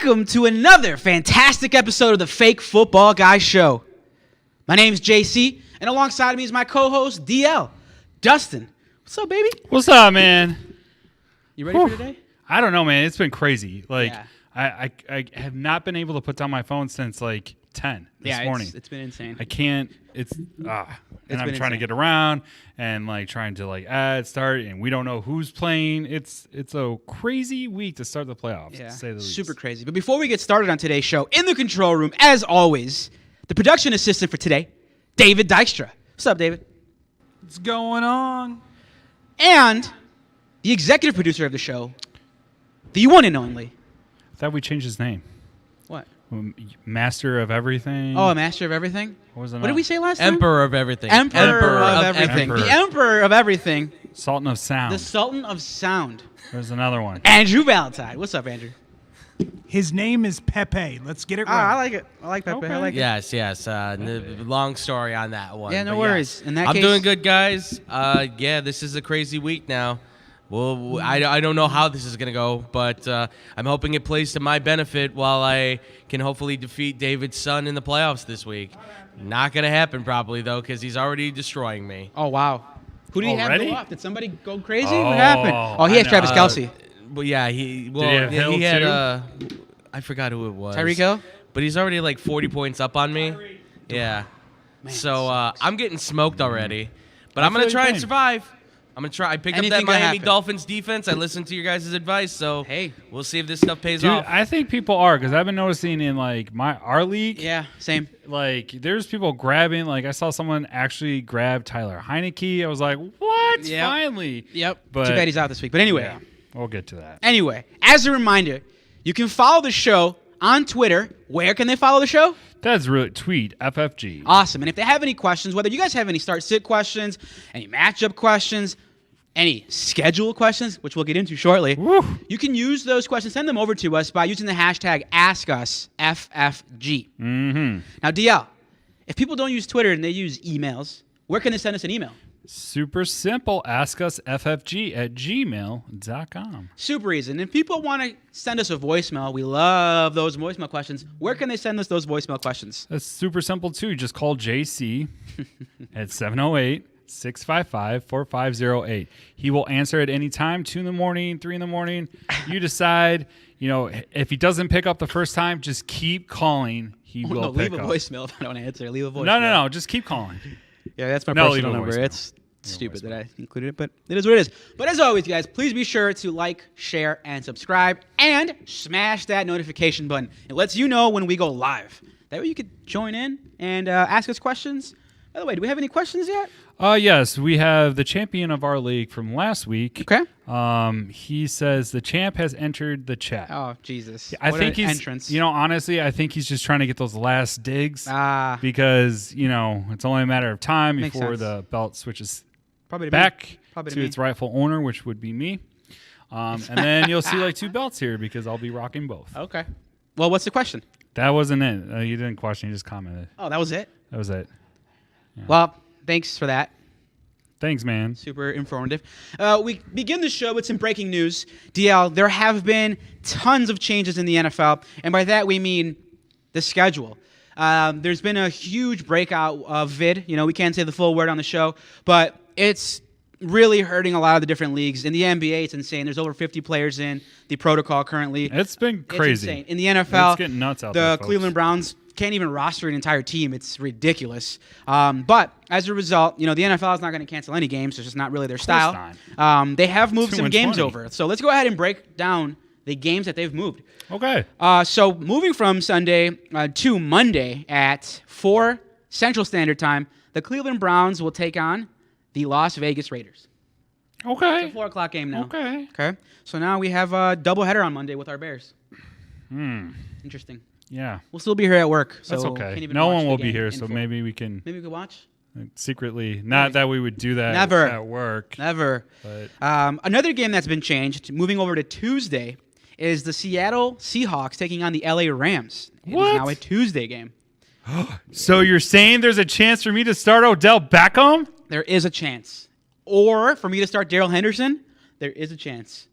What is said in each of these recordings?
welcome to another fantastic episode of the Fake Football Guy Show. My name's JC, and alongside me is my co-host, DL. Dustin. What's up, baby? What's up, man? You ready for today? I don't know, man. It's been crazy. Yeah. I have not been able to put down my phone since 10 this morning. It's been insane. I can't. And I'm trying to get around and trying to add, start, and we don't know who's playing. It's a crazy week to start the playoffs. Yeah, to say the least. super crazy. But before we get started on today's show, in the control room, as always, the production assistant for today, David Dykstra. What's up, David? What's going on? And the executive producer of the show, the one and only. I thought we changed his name. What? Master of everything. Oh, a master of everything? What did we say last time? Emperor of everything. Emperor of everything. Emperor. The emperor of everything. Sultan of Sound. The Sultan of Sound. There's another one. Andrew Valentine. What's up, Andrew? His name is Pepe. Let's get it right. I like it. I like Pepe. Okay. I like it. Yes. Long story on that one. Yeah, no but worries. In that I'm case, doing good, guys. This is a crazy week now. Well, I don't know how this is going to go, but I'm hoping it plays to my benefit while I can hopefully defeat David's son in the playoffs this week. Not going to happen probably, though, because he's already destroying me. Oh, wow. Who did he have Already? go off? Did somebody go crazy? What happened? Oh, he has Travis Kelsey. Well, yeah, he have Hill, had too? I forgot who it was. Tyreek Hill? But he's already 40 points up on me. Yeah. Man, So I'm getting smoked already. But I I'm going feel to try your and pain. survive. I'm going to try. I picked Anything up could that Miami happen. Dolphins defense. I listened to your guys' advice. So Hey. we'll see if this stuff pays Dude, off. I think people are, because I've been noticing in our league. Yeah, same. There's people grabbing. I saw someone actually grab Tyler Heineke. I was like, what? Yep. Finally. Yep. But Too bad he's out this week. But anyway. Yeah, we'll get to that. Anyway, as a reminder, you can follow the show on Twitter. Where can they follow the show? That's really tweet FFG. Awesome. And if they have any questions, whether you guys have any start-sit questions, any matchup questions, any schedule questions, which we'll get into shortly, Woo. you can use those questions, send them over to us by using the hashtag AskUsFFG. Mm-hmm. Now, DL, if people don't use Twitter and they use emails, where can they send us an email? Super simple. AskUsFFG@gmail.com. Super easy. And if people want to send us a voicemail, we love those voicemail questions. Where can they send us those voicemail questions? That's super simple, too. Just call JC at 708-655-4508. He will answer at any time, 2 in the morning, 3 in the morning. You decide, if he doesn't pick up the first time, just keep calling. He will leave pick a up. voicemail if I don't answer. Leave a voicemail. No. Just keep calling. Yeah, that's my No, personal leave a number. voicemail. It's stupid that I included it, but it is what it is. But as always, guys, please be sure to like, share, and subscribe, and smash that notification button. It lets you know when we go live. That way you could join in and ask us questions. By the way, do we have any questions yet? Yes, we have the champion of our league from last week. Okay. He says the champ has entered the chat. Oh, Jesus. I What think an he's, entrance. honestly, I think he's just trying to get those last digs Because because, it's only a matter of time Makes before sense. the belt switches probably to back me. Probably to me. its rightful owner, which would be me. And then you'll see 2 belts here because I'll be rocking both. Okay. Well, what's the question? That wasn't it. You didn't question, you just commented. Oh, that was it? That was it. Well, thanks for that. Thanks, man. Super informative. We begin the show with some breaking news. DL, there have been tons of changes in the NFL, and by that we mean the schedule. There's been a huge breakout of vid. We can't say the full word on the show, but it's really hurting a lot of the different leagues. In the NBA, it's insane. There's over 50 players in the protocol currently. It's been crazy. It's insane. In the NFL, It's getting nuts out the there, folks. Cleveland Browns can't even roster an entire team. It's ridiculous. But as a result, the NFL is not going to cancel any games. It's just not really their style. They have moved 2 some and games 20. over. So let's go ahead and break down the games that they've moved. Okay. So moving from Sunday to Monday at 4 Central Standard Time, the Cleveland Browns will take on the Las Vegas Raiders. Okay. It's a 4 o'clock game now. Okay. Okay. So now we have a doubleheader on Monday with our Bears. Interesting. Yeah. We'll still be here at work. So That's can't okay. even No watch one the will be game here, in so full. maybe we can Maybe we could watch. secretly. Not that we would do that Never. at work. Never. But Another game that's been changed, moving over to Tuesday, is the Seattle Seahawks taking on the LA Rams. It What? is now a Tuesday game. so you're saying there's a chance for me to start Odell Beckham? There is a chance. Or for me to start Darrell Henderson, there is a chance.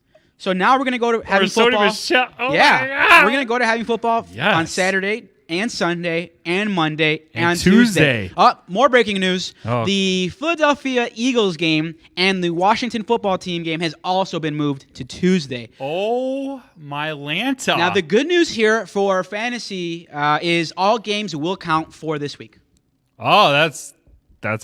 So now we're going to go to having Sony football. Michel. Oh my Yeah, God. we're going to go to having football Yes. on Saturday and Sunday and Monday And Tuesday. Tuesday. More breaking news. Oh. The Philadelphia Eagles game and the Washington football team game has also been moved to Tuesday. Oh, my Lanta. Now, the good news here for fantasy is all games will count for this week. Oh, that's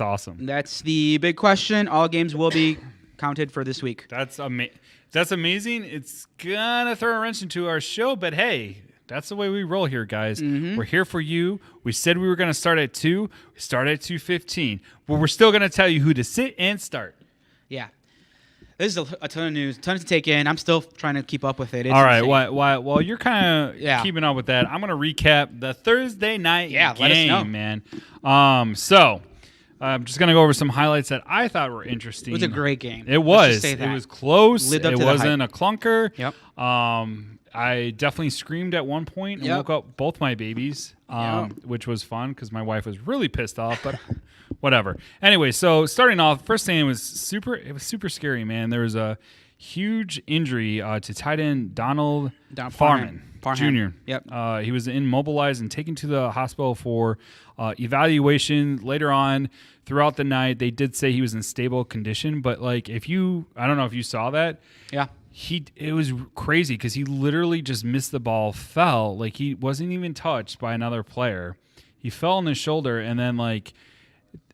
awesome. That's the big question. All games will be counted for this week. That's amazing. It's gonna throw a wrench into our show, but hey, that's the way we roll here, guys. We're here for you. We said we were gonna start at 2. We started at 2:15, but we're still gonna tell you who to sit and start. Yeah. This is a ton of news, ton to take in. I'm still trying to keep up with it. It's All right, insane. while you're kind of Yeah. keeping up with that, I'm gonna recap the Thursday night Yeah, let us game, know. man. So I'm just gonna go over some highlights that I thought were interesting. It was a great game. It Let's was. just say that. It was close. Lived up It to the wasn't a clunker. Yep. I definitely screamed at one point and Yep. woke up both my babies, which was fun because my wife was really pissed off, but whatever. Anyway, so starting off, first thing was super scary, man. There was a huge injury to tight end Donald Farman Jr. Yep. He was immobilized and taken to the hospital for evaluation. Later on throughout the night, they did say he was in stable condition, but like I don't know if you saw that. Yeah. It was crazy because he literally just missed the ball, fell, like he wasn't even touched by another player. He fell on his shoulder, and then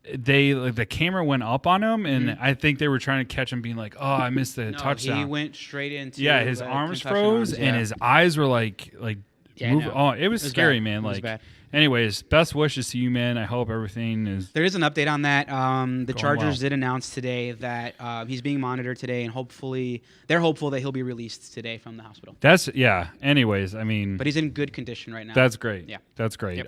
the camera went up on him, and I think they were trying to catch him, being like, "Oh, I missed the touchdown." He went straight into his arms concussion froze, arms, and yeah. his eyes were like Yeah, I moving. know. Oh, it was scary, bad. man. It was Like, bad. anyways, best wishes to you, man. I hope everything is. There is an update on that. The Chargers well. did announce today that he's being monitored today, and hopefully they're hopeful that he'll be released today from the hospital. Anyways, I mean, But he's in good condition right now. that's great. Yeah. That's great. Yep.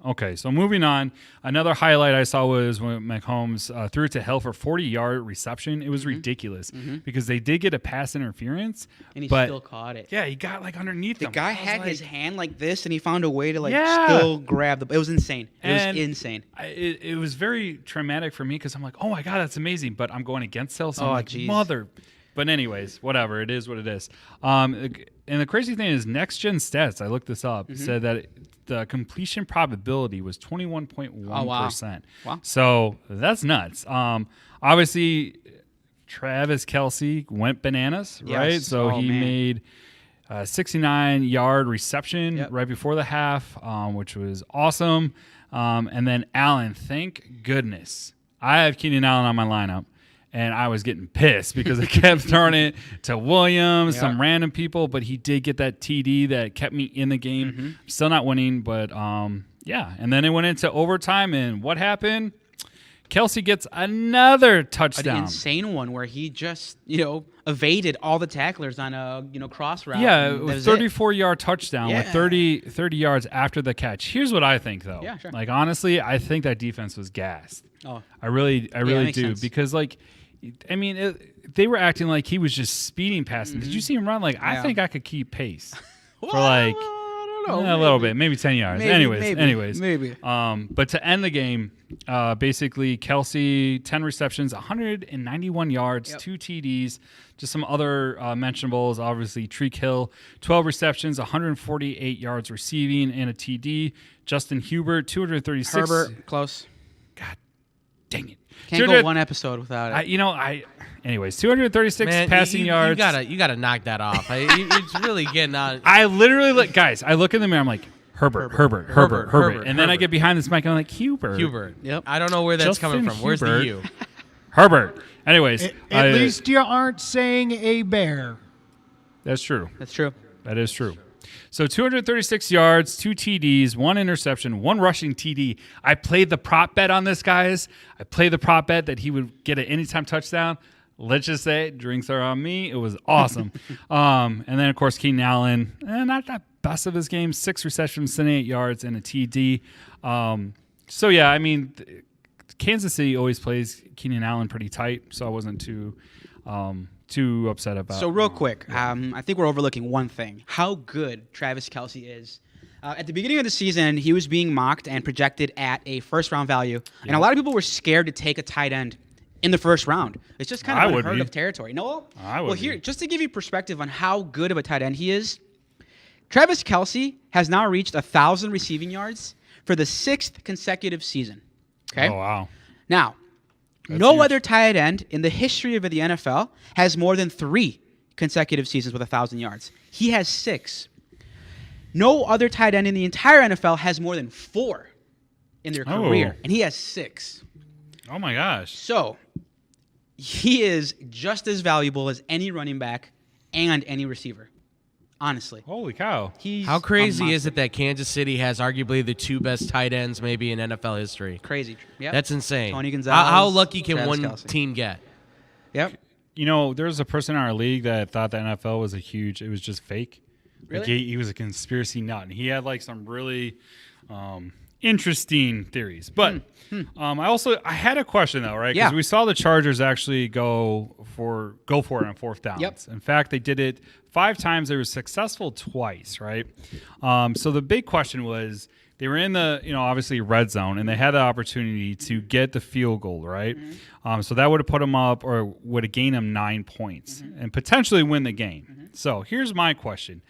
Okay, so moving on. Another highlight I saw was when Mahomes threw it to Hill for 40-yard reception. It was ridiculous because they did get a pass interference, and he but still caught it. yeah, he got like underneath The him. guy I was had like- his hand like this, and he found a way to Yeah. still grab the. It was insane. It And was insane. It was very traumatic for me because I'm like, oh my God, that's amazing. But I'm going against Hill, so Oh, I'm like, geez. mother. But anyways, whatever. It is what it is. And the crazy thing is, Next Gen Stats, I looked this up, said that the completion probability was 21.1%. Wow. So that's nuts. Obviously, Travis Kelsey went bananas, Yes. right? So Oh, he man. made 69-yard reception Yep. right before the half, which was awesome. And then Allen, thank goodness. I have Keaton Allen on my lineup, and I was getting pissed because I kept throwing it to Williams, Yep. some random people, but he did get that TD that kept me in the game. Still not winning, but yeah. And then it went into overtime, and what happened? Kelsey gets another An touchdown. insane one where he just evaded all the tacklers on a cross route. Yeah, and that with was it. 34-yard touchdown with Yeah. 30 yards after the catch. Here's what I think, though. Yeah, sure. Like, honestly, I think that defense was gassed. Oh, I really makes do. sense. Because, like, I mean, they were acting like he was just speeding past him. Did you see him run? Like, I Yeah. think I could keep pace for, Well, like, I don't know. a little bit. Maybe 10 yards. Maybe, Anyways. maybe. But to end the game, basically, Kelsey, 10 receptions, 191 yards, Yep. 2 TDs. Just some other mentionables, obviously, Treek Hill, 12 receptions, 148 yards receiving, and a TD. Justin Hubert, 236. Herbert, close. God dang it. Can't go one episode without it. Anyways, 236 Man, passing yards. You gotta knock that off. It's really getting on. I literally, guys, I look in the mirror, I'm like, Herbert. Herbert, And then I Herbert. get behind this mic, and I'm like, Hubert. Yep. I don't know where that's Justin coming from. Where's the Hubert. U? Herbert. Anyways. At least you aren't saying a bear. That's true. That's true. That is true. So 236 yards, 2 TDs, 1 interception, 1 rushing TD. I played the prop bet on this, guys. I played the prop bet that he would get an anytime touchdown. Let's just say drinks are on me. It was awesome. And then, of course, Keaton Allen, not that best of his game, 6 receptions, 78 yards, and a TD. So, yeah, I mean, Kansas City always plays Keaton Allen pretty tight, so I wasn't too upset about. So real quick, I think we're overlooking one thing: how good Travis Kelsey is. At the beginning of the season, he was being mocked and projected at a first-round value, and a lot of people were scared to take a tight end in the first round. It's just kind I of would unheard be. of territory. No, I would well, here, be. just to give you perspective on how good of a tight end he is, Travis Kelsey has now reached 1,000 receiving yards for the 6th consecutive season. Okay. Oh, wow. Now, That's no huge. other tight end in the history of the NFL has more than 3 consecutive seasons with 1,000 yards. He has 6. No other tight end in the entire NFL has more than 4 in their Oh. career, and he has 6. Oh, my gosh. So he is just as valuable as any running back and any receiver. Honestly, Holy cow. he's How crazy a is monster. it that Kansas City has arguably the 2 best tight ends maybe in NFL history? Crazy. Yep. That's insane. Tony Gonzalez, How lucky can Travis one Kelce. team get? Yep. You know, there was a person in our league that thought the NFL was it was just fake. Like Really? he was a conspiracy nut, and he had like some really interesting theories. But I had a question though, right? Because Yeah. we saw the Chargers actually go for it on 4th downs. Yep. In fact, they did it 5 times. They were successful twice, right? So the big question was, they were in the, obviously red zone, and they had the opportunity to get the field goal, right? So that would have put them up, or would have gained them 9 points and potentially win the game. So here's my question.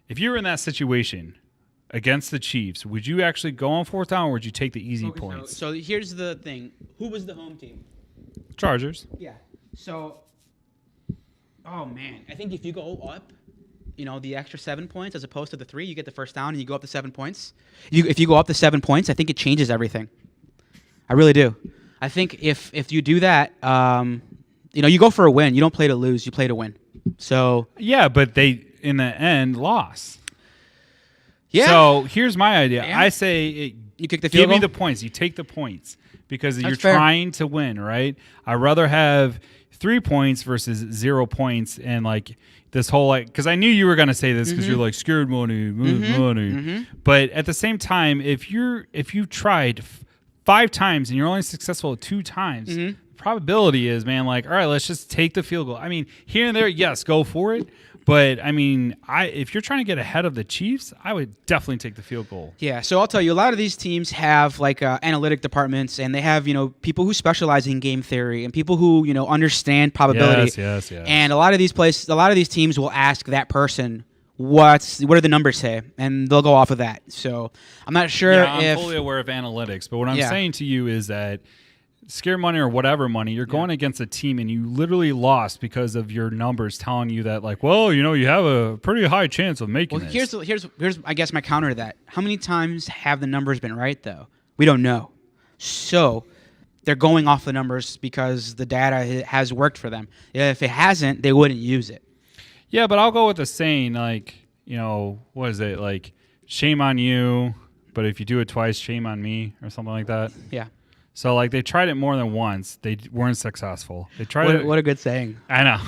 If you were in that situation against the Chiefs, would you actually go on 4th down, or would you take the easy points? So here's the thing. Who was the home team? Chargers. Yeah. So, oh man, I think if you go up, the extra 7 points as opposed to the 3, you get the first down and you go up to 7 points. If you go up to 7 points, I think it changes everything. I really do. I think if you do that, you go for a win. You don't play to lose. You play to win. So Yeah, but they, in the end, lost. yeah. So here's my idea. Yeah. I say You kick the field give me goal? the points. You take the points because you're fair. trying to win, right? I'd rather have 3 points versus 0 points, and like this whole because I knew you were gonna say this because you're like scared money, money. But at the same time, if you tried 5 times and you're only successful 2 times, the probability is, man, like, all right, let's just take the field goal. I mean, here and there, yes, go for it. But I mean, if you're trying to get ahead of the Chiefs, I would definitely take the field goal. Yeah, so I'll tell you, a lot of these teams have analytic departments, and they have people who specialize in game theory and people who understand probability. Yes. And a lot of these teams will ask that person what do the numbers say, and they'll go off of that. So I'm not sure Yeah, I'm if fully aware of analytics, but what I'm Yeah. saying to you is that scare money or whatever money, you're going against a team and you literally lost because of your numbers telling you that, like, well, you have a pretty high chance of making Well, this. here's I guess my counter to that. How many times have the numbers been right though? We don't know. So they're going off the numbers because the data has worked for them. If it hasn't, they wouldn't use it. Yeah, but I'll go with the saying, like, what is it? Like, shame on you, but if you do it twice, shame on me, or something like that. Yeah. So, like, they tried it more than once. They weren't successful. They tried it. What a good saying. I know.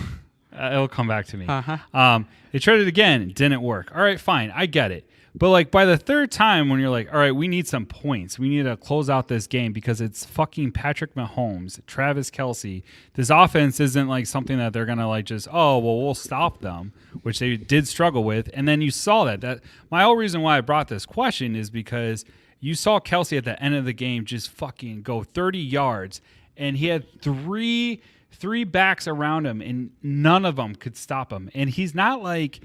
It'll come back to me. Uh-huh. They tried it again. It didn't work. All right, fine. I get it. But, like, by the 3rd time when you're like, all right, we need some points. We need to close out this game because it's fucking Patrick Mahomes, Travis Kelsey. This offense isn't, like, something that they're going to, like, just, oh, well, we'll stop them, which they did struggle with. And then you saw that. My whole reason why I brought this question is because you saw Kelsey at the end of the game just fucking go 30 yards, and he had three backs around him, and none of them could stop him. And he's not like...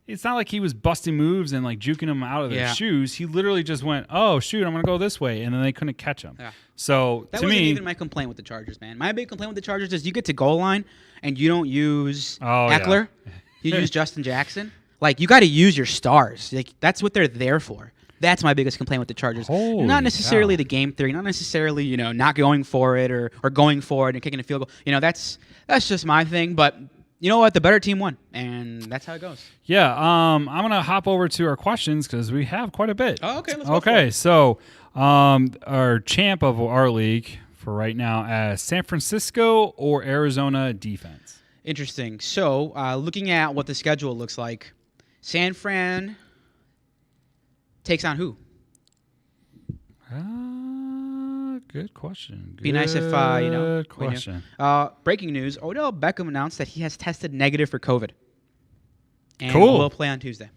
It's not like he was busting moves and like juking them out of their shoes. He literally just went, "Oh shoot, I'm gonna go this way," and then they couldn't catch him. Yeah. So That to wasn't me, even my complaint with the Chargers, man. My big complaint with the Chargers is you get to goal line and you don't use yeah. Eckler. You use Justin Jackson. Like, you got to use your stars. Like, that's what they're there for. That's my biggest complaint with the Chargers. Holy not necessarily cow. the game theory, not necessarily, not going for it or going for it and kicking a field goal. That's just my thing. But you know what? The better team won, and that's how it goes. yeah. I'm gonna hop over to our questions because we have quite a bit. Oh, okay. Let's go for Okay, it. so our champ of our league for right now as San Francisco or Arizona defense. Interesting. So, looking at what the schedule looks like, San Fran takes on who? Good question. Be nice if, Good we knew. question. Breaking news, Odell Beckham announced that he has tested negative for COVID. And Cool. will play on Tuesday.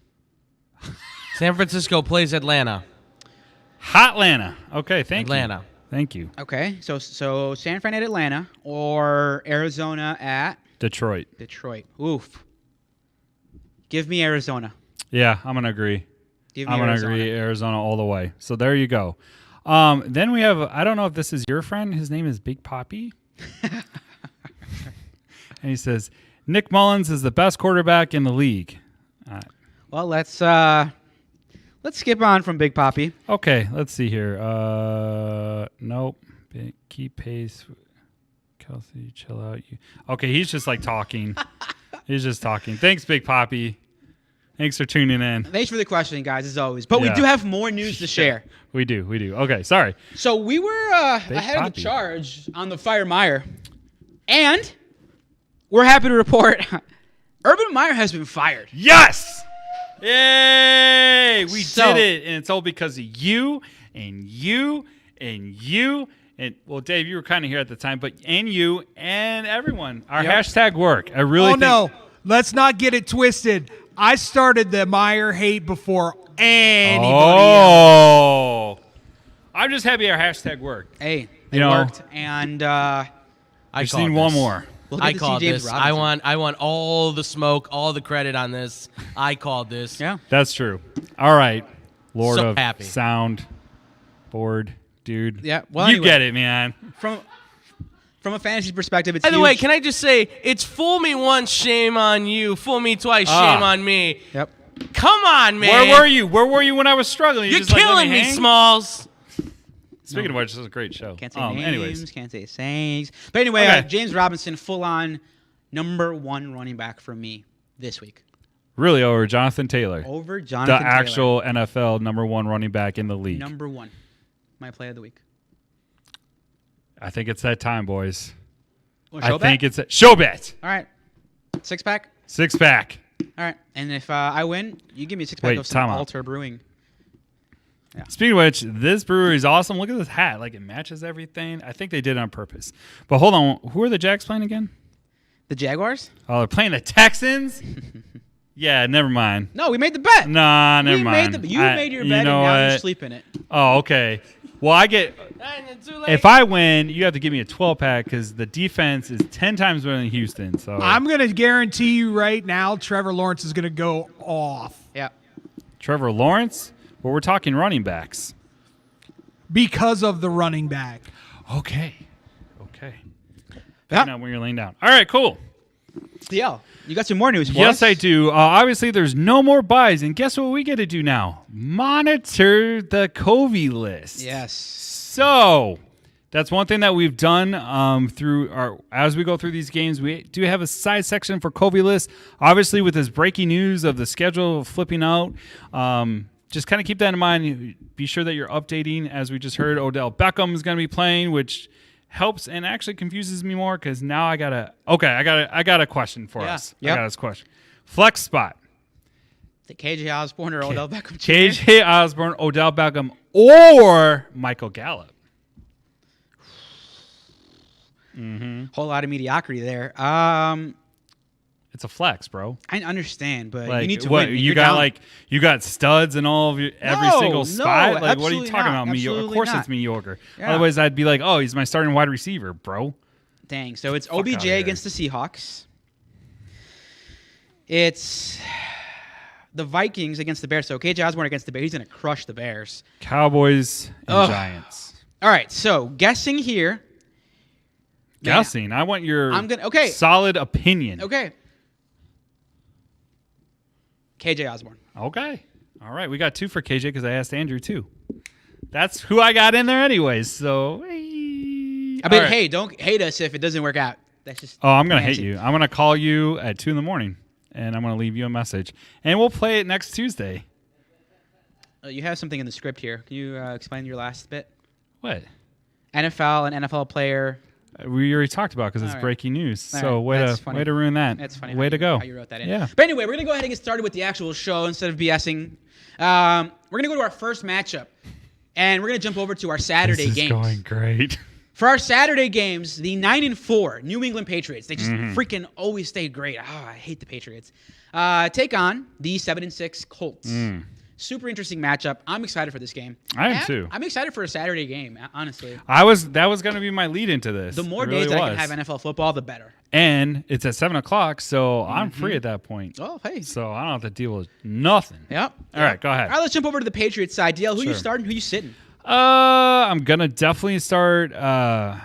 San Francisco plays Atlanta. Hotlanta. Okay, thank you. Atlanta. Thank you. Okay, so San Fran at Atlanta or Arizona at Detroit. Oof. Give me Arizona. Yeah, I'm gonna agree. Give me I'm gonna Arizona. agree Arizona all the way. So there you go. Then we have, I don't know if this is your friend. His name is Big Poppy. And he says, Nick Mullins is the best quarterback in the league. Well, let's skip on from Big Poppy. Okay, let's see here. Nope. Keep pace. Kelsey, chill out. Okay, he's just like talking. He's just talking. Thanks, Big Poppy. Thanks for tuning in. Thanks for the questioning, guys, as always. But we Yeah. do have more news to share. We do. Okay, sorry. So we were ahead of Poppy. the charge on the Fire Meyer. And we're happy to report Urban Meyer has been fired. Yes! Yay! We So- did it, and it's all because of you and you and you. And, well, Dave, you were kind of here at the time, and you and everyone. Our hashtag work. I really think. no. Let's not get it twisted. I started the Meyer hate before anybody else. Oh. I'm just happy our hashtag worked. Hey, You it know, worked. And I Just called need one this. more. we'll I get to see called James this. Robinson. I want all the smoke, all the credit on this. I called this. Yeah. That's true. All right. Lord So of happy. Sound Board, dude. Yeah, well, you anyway. get it, man. From a fantasy perspective, it's By the huge. way, can I just say, it's fool me once, shame on you. Fool me twice, shame on me. Yep. Come on, man. Where were you? Where were you when I was struggling? You're just like, let killing me, hang? Smalls. Speaking of which, this is a great show. Can't say names, Anyways, can't say sayings. But anyway, Okay. James Robinson, full-on #1 running back for me this week. really over Jonathan Taylor, Over the Jonathan Taylor. actual NFL #1 running back in the league. #1. My play of the week. I think it's that time, boys. Want I show think bet? it's show bet. All right. 6-pack? 6-pack. All right. And if I win, you give me a 6-pack Wait, of some time out. Alter Brewing. Speaking of which, this brewery is awesome. Look at this hat. Like, it matches everything. I think they did it on purpose. But hold on. Who are the Jags playing again? The Jaguars? Oh, they're playing the Texans? Yeah, never mind. No, we made the bet. Nah, never mind. You made your bet, and know now you what? sleep in it. Oh, okay. Well, I get... If I win, you have to give me a 12-pack because the defense is 10 times better than Houston. So I'm going to guarantee you right now, Trevor Lawrence is going to go off Yeah. Trevor Lawrence? Well, we're talking running backs. because of the running back. Okay. Yeah. Now when you're laying down. All right, cool. DL, you got some more news for us? Yes, I do. Obviously, there's no more buys. And guess what we get to do now? Monitor the Covey list. Yes. So that's one thing that we've done through our as we go through these games. We do have a side section for Covey list. Obviously, with this breaking news of the schedule flipping out, just kind of keep that in mind. Be sure that you're updating. As we just heard, Odell Beckham is going to be playing, which helps and actually confuses me more because now I got a question for us. Yep. I got this question. Flex spot. The KJ Osborne or Odell Beckham Jr.? KJ Osborne, Odell Beckham, or Michael Gallup. Whole lot of mediocrity there. It's a flex, bro. I understand, but Like you need to what win. you You're got down. like you got studs in all of your every No, single no, spot. Like what are you absolutely talking not. about? Mediocre. Of Absolutely course not. it's mediocre. Yeah. Otherwise I'd be like, oh, he's my starting wide receiver, bro. Dang. So it's outta OBJ here. against the Seahawks. It's the Vikings against the Bears. So KJ Osborne against the Bears. He's going to crush the Bears. Cowboys and Ugh. Giants. All right. So guessing here. Guessing. I want your okay. solid opinion. Okay. KJ Osborne. Okay. All right. We got 2 for KJ because I asked Andrew too. That's who I got in there anyways. So I all mean, right. hey, don't hate us if it doesn't work out. That's just. Oh, I'm going to hate fancy. you. I'm going to call you at 2 a.m. and I'm going to leave you a message. And we'll play it next Tuesday. You have something in the script here. Can you explain your last bit? What? NFL and NFL player. We already talked about because it's All right. breaking news. All So right. That's funny. way to ruin that. That's funny. Way how to you- go. How you wrote that in. Yeah. But anyway, we're going to go ahead and get started with the actual show instead of BSing. We're going to go to our first matchup. And we're going to jump over to our Saturday This is games. going great. For our Saturday games, the 9-4 New England Patriots, they just Mm-hmm. freaking always stay great. Oh, I hate the Patriots. Take on the 7-6 Colts. Super interesting matchup. I'm excited for this game. I am too. I'm excited for a Saturday game, honestly. That was going to be my lead into this. The more It days really I can have NFL football, the better. And it's at 7:00, so I'm free at that point. Oh, hey. So I don't have to deal with nothing. Yep. All right, go ahead. All right, let's jump over to the Patriots side. DL, who you Sure. starting? Who you sitting? I'm gonna definitely start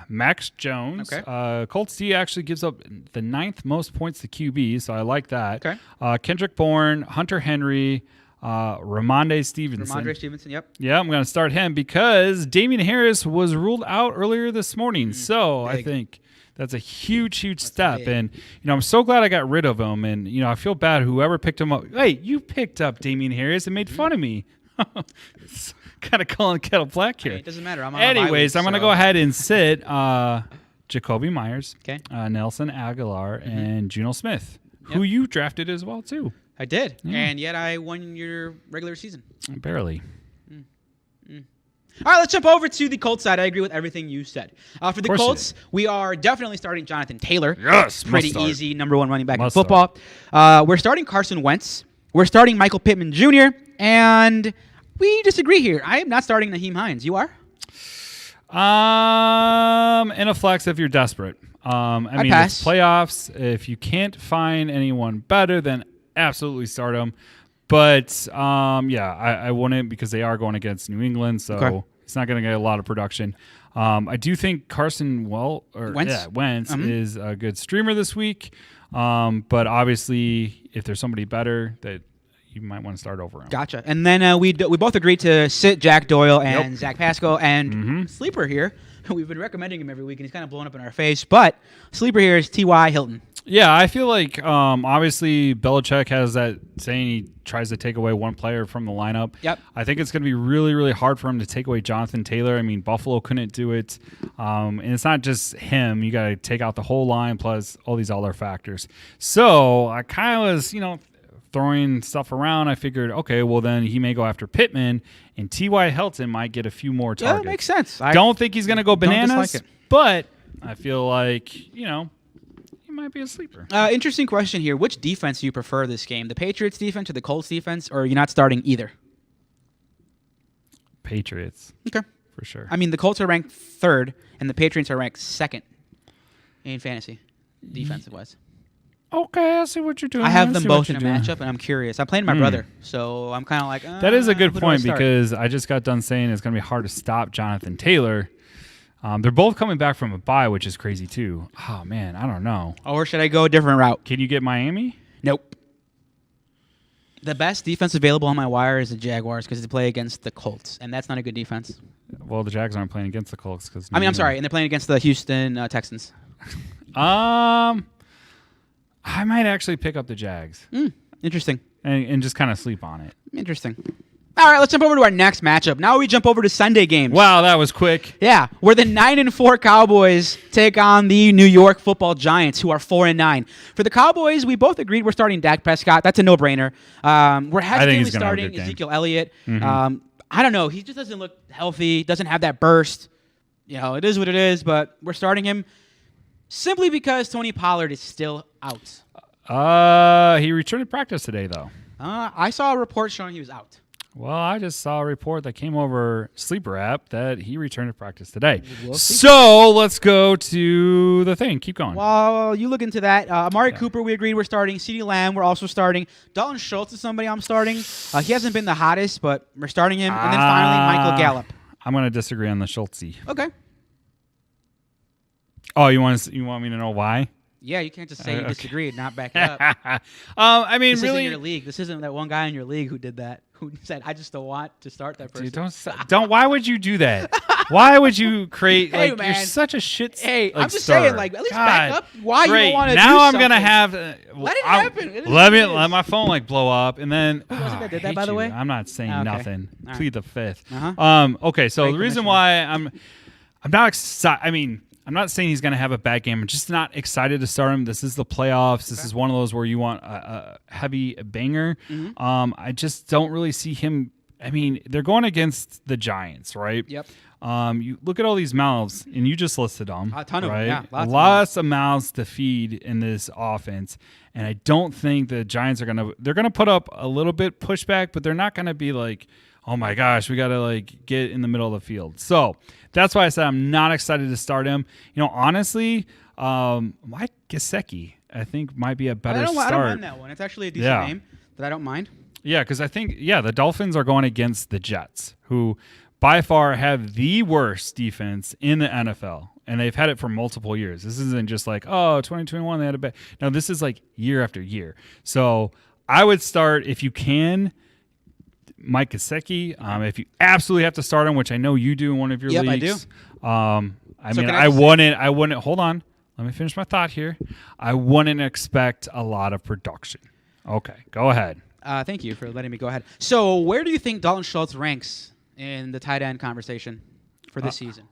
Max Jones. Okay. Colts D actually gives up the 9th most points to QB, so I like that. Okay. Kendrick Bourne, Hunter Henry, Ramondre Stevenson. Ramondre Stevenson, yep. Yeah, I'm gonna start him because Damian Harris was ruled out earlier this morning. So I big. think that's a huge step. big. And I'm so glad I got rid of him. And I feel bad whoever picked him up. Hey, you picked up Damian Harris and made fun of me. Kind of calling kettle black here. Hey, it doesn't matter. I'm on a bye Anyways, week, I'm going to so- go ahead and sit Jacoby Myers, Okay. Nelson Aguilar, and Geno Smith, who you drafted as well, too. I did, and yet I won your regular season. Barely. All right, let's jump over to the Colts side. I agree with everything you said. For the course you Colts, we are definitely starting Jonathan Taylor. Yes, Pretty must start. easy, number 1 running back Must in football. We're starting Carson Wentz. We're starting Michael Pittman Jr., and we disagree here. I am not starting Naheem Hines. You are? In a flex if you're desperate. I mean, pass. it's playoffs. If you can't find anyone better, then absolutely start them. But I wouldn't because they are going against New England, so Okay. it's not going to get a lot of production. I do think Carson Wentz is a good streamer this week. But obviously, if there's somebody better, that you might want to start over him. Gotcha. And then we both agreed to sit Jack Doyle and Zach Pascal, and sleeper here. We've been recommending him every week, and he's kind of blowing up in our face. But sleeper here is T.Y. Hilton. Yeah, I feel like obviously Belichick has that saying he tries to take away one player from the lineup. Yep. I think it's going to be really, really hard for him to take away Jonathan Taylor. I mean, Buffalo couldn't do it. And it's not just him. You got to take out the whole line plus all these other factors. So I kind of was, throwing stuff around. I figured, okay, well then he may go after Pittman, and T.Y. Hilton might get a few more Yeah, targets. that makes sense. I don't think he's going to go don't bananas, dislike it. but I feel like, he might be a sleeper. Interesting question here. Which defense do you prefer this game? The Patriots defense or the Colts defense, or are you not starting either? Patriots. Okay. For sure. I mean, the Colts are ranked 3rd, and the Patriots are ranked 2nd in fantasy, defensive-wise. Okay, I see what you're doing. I have I them see what both in a you're doing. matchup, and I'm curious. I'm playing my brother, so I'm kind of like, That is a good who do I point start? because I just got done saying it's going to be hard to stop Jonathan Taylor. They're both coming back from a bye, which is crazy too. Oh, man, I don't know. Or should I go a different route? Can you get Miami? Nope. The best defense available on my wire is the Jaguars because they play against the Colts, and that's not a good defense. Well, the Jags aren't playing against the Colts because. I'm sorry, and they're playing against the Houston Texans. I might actually pick up the Jags Interesting. and just kind of sleep on it. Interesting. All right, let's jump over to our next matchup. Now we jump over to Sunday games. Wow, that was quick. Yeah, where the 9-4 Cowboys take on the New York Football Giants, who are 4-9. For the Cowboys, we both agreed we're starting Dak Prescott. That's a no-brainer. We're hesitantly he's gonna have a starting good game. Ezekiel Elliott. I don't know. He just doesn't look healthy. Doesn't have that burst. It is what it is. But we're starting him simply because Tony Pollard is still out. He returned to practice today, though. I saw a report showing he was out. Well, I just saw a report that came over Sleeper app that he returned to practice today. We'll see. So let's go to the thing. Keep going. While you look into that, Amari Cooper, we agreed we're starting. CeeDee Lamb, we're also starting. Dalton Schultz is somebody I'm starting. He hasn't been the hottest, but we're starting him. And then finally, Michael Gallup. I'm going to disagree on the Schultzy. Okay. Oh, you want me to know why? Yeah, you can't just say you disagree and not back it up. I mean, This really. isn't your league. This isn't that one guy in your league who did that, who said, I just don't want to start that person. Dude, don't. Why would you do that? Why would you create? Hey, Like, man. you're such a shit. Hey, I'm just star. saying, like, at least back up why you great. don't want to do Now I'm something. gonna have. Let it happen. It is Let what it let is. my phone blow up, and then. Who was it that did I that, by hate the you. way? I'm not saying Okay. nothing. All right. Plead the fifth. Uh-huh. Okay, so Great the reason commissioner. why I'm not excited. I mean, I'm not saying he's going to have a bad game. I'm just not excited to start him. This is the playoffs. This is one of those where you want a heavy banger. Mm-hmm. I just don't really see him I mean, they're going against the Giants, right? Yep. You look at all these mouths, and you just listed them. A ton of them, right? yeah, lots of Lots of mouths to feed in this offense, and I don't think the Giants are they're gonna put up a little bit pushback, but they're not gonna be like, oh my gosh, we gotta like get in the middle of the field. So that's why I said I'm not excited to start him. You know, honestly, my Geseki I think might be a better start. I don't mind that one. It's actually a decent name that I don't mind. Yeah, because I think, the Dolphins are going against the Jets, who by far have the worst defense in the NFL, and they've had it for multiple years. This isn't just like, 2021, they had a bad. No, this is like year after year. So I would start, if you can, Mike Geseki. If you absolutely have to start him, which I know you do in one of your leagues. I do. I wouldn't, hold on. Let me finish my thought here. I wouldn't expect a lot of production. Okay, go ahead. Thank you for letting me go ahead. So where do you think Dalton Schultz ranks in the tight end conversation for this season?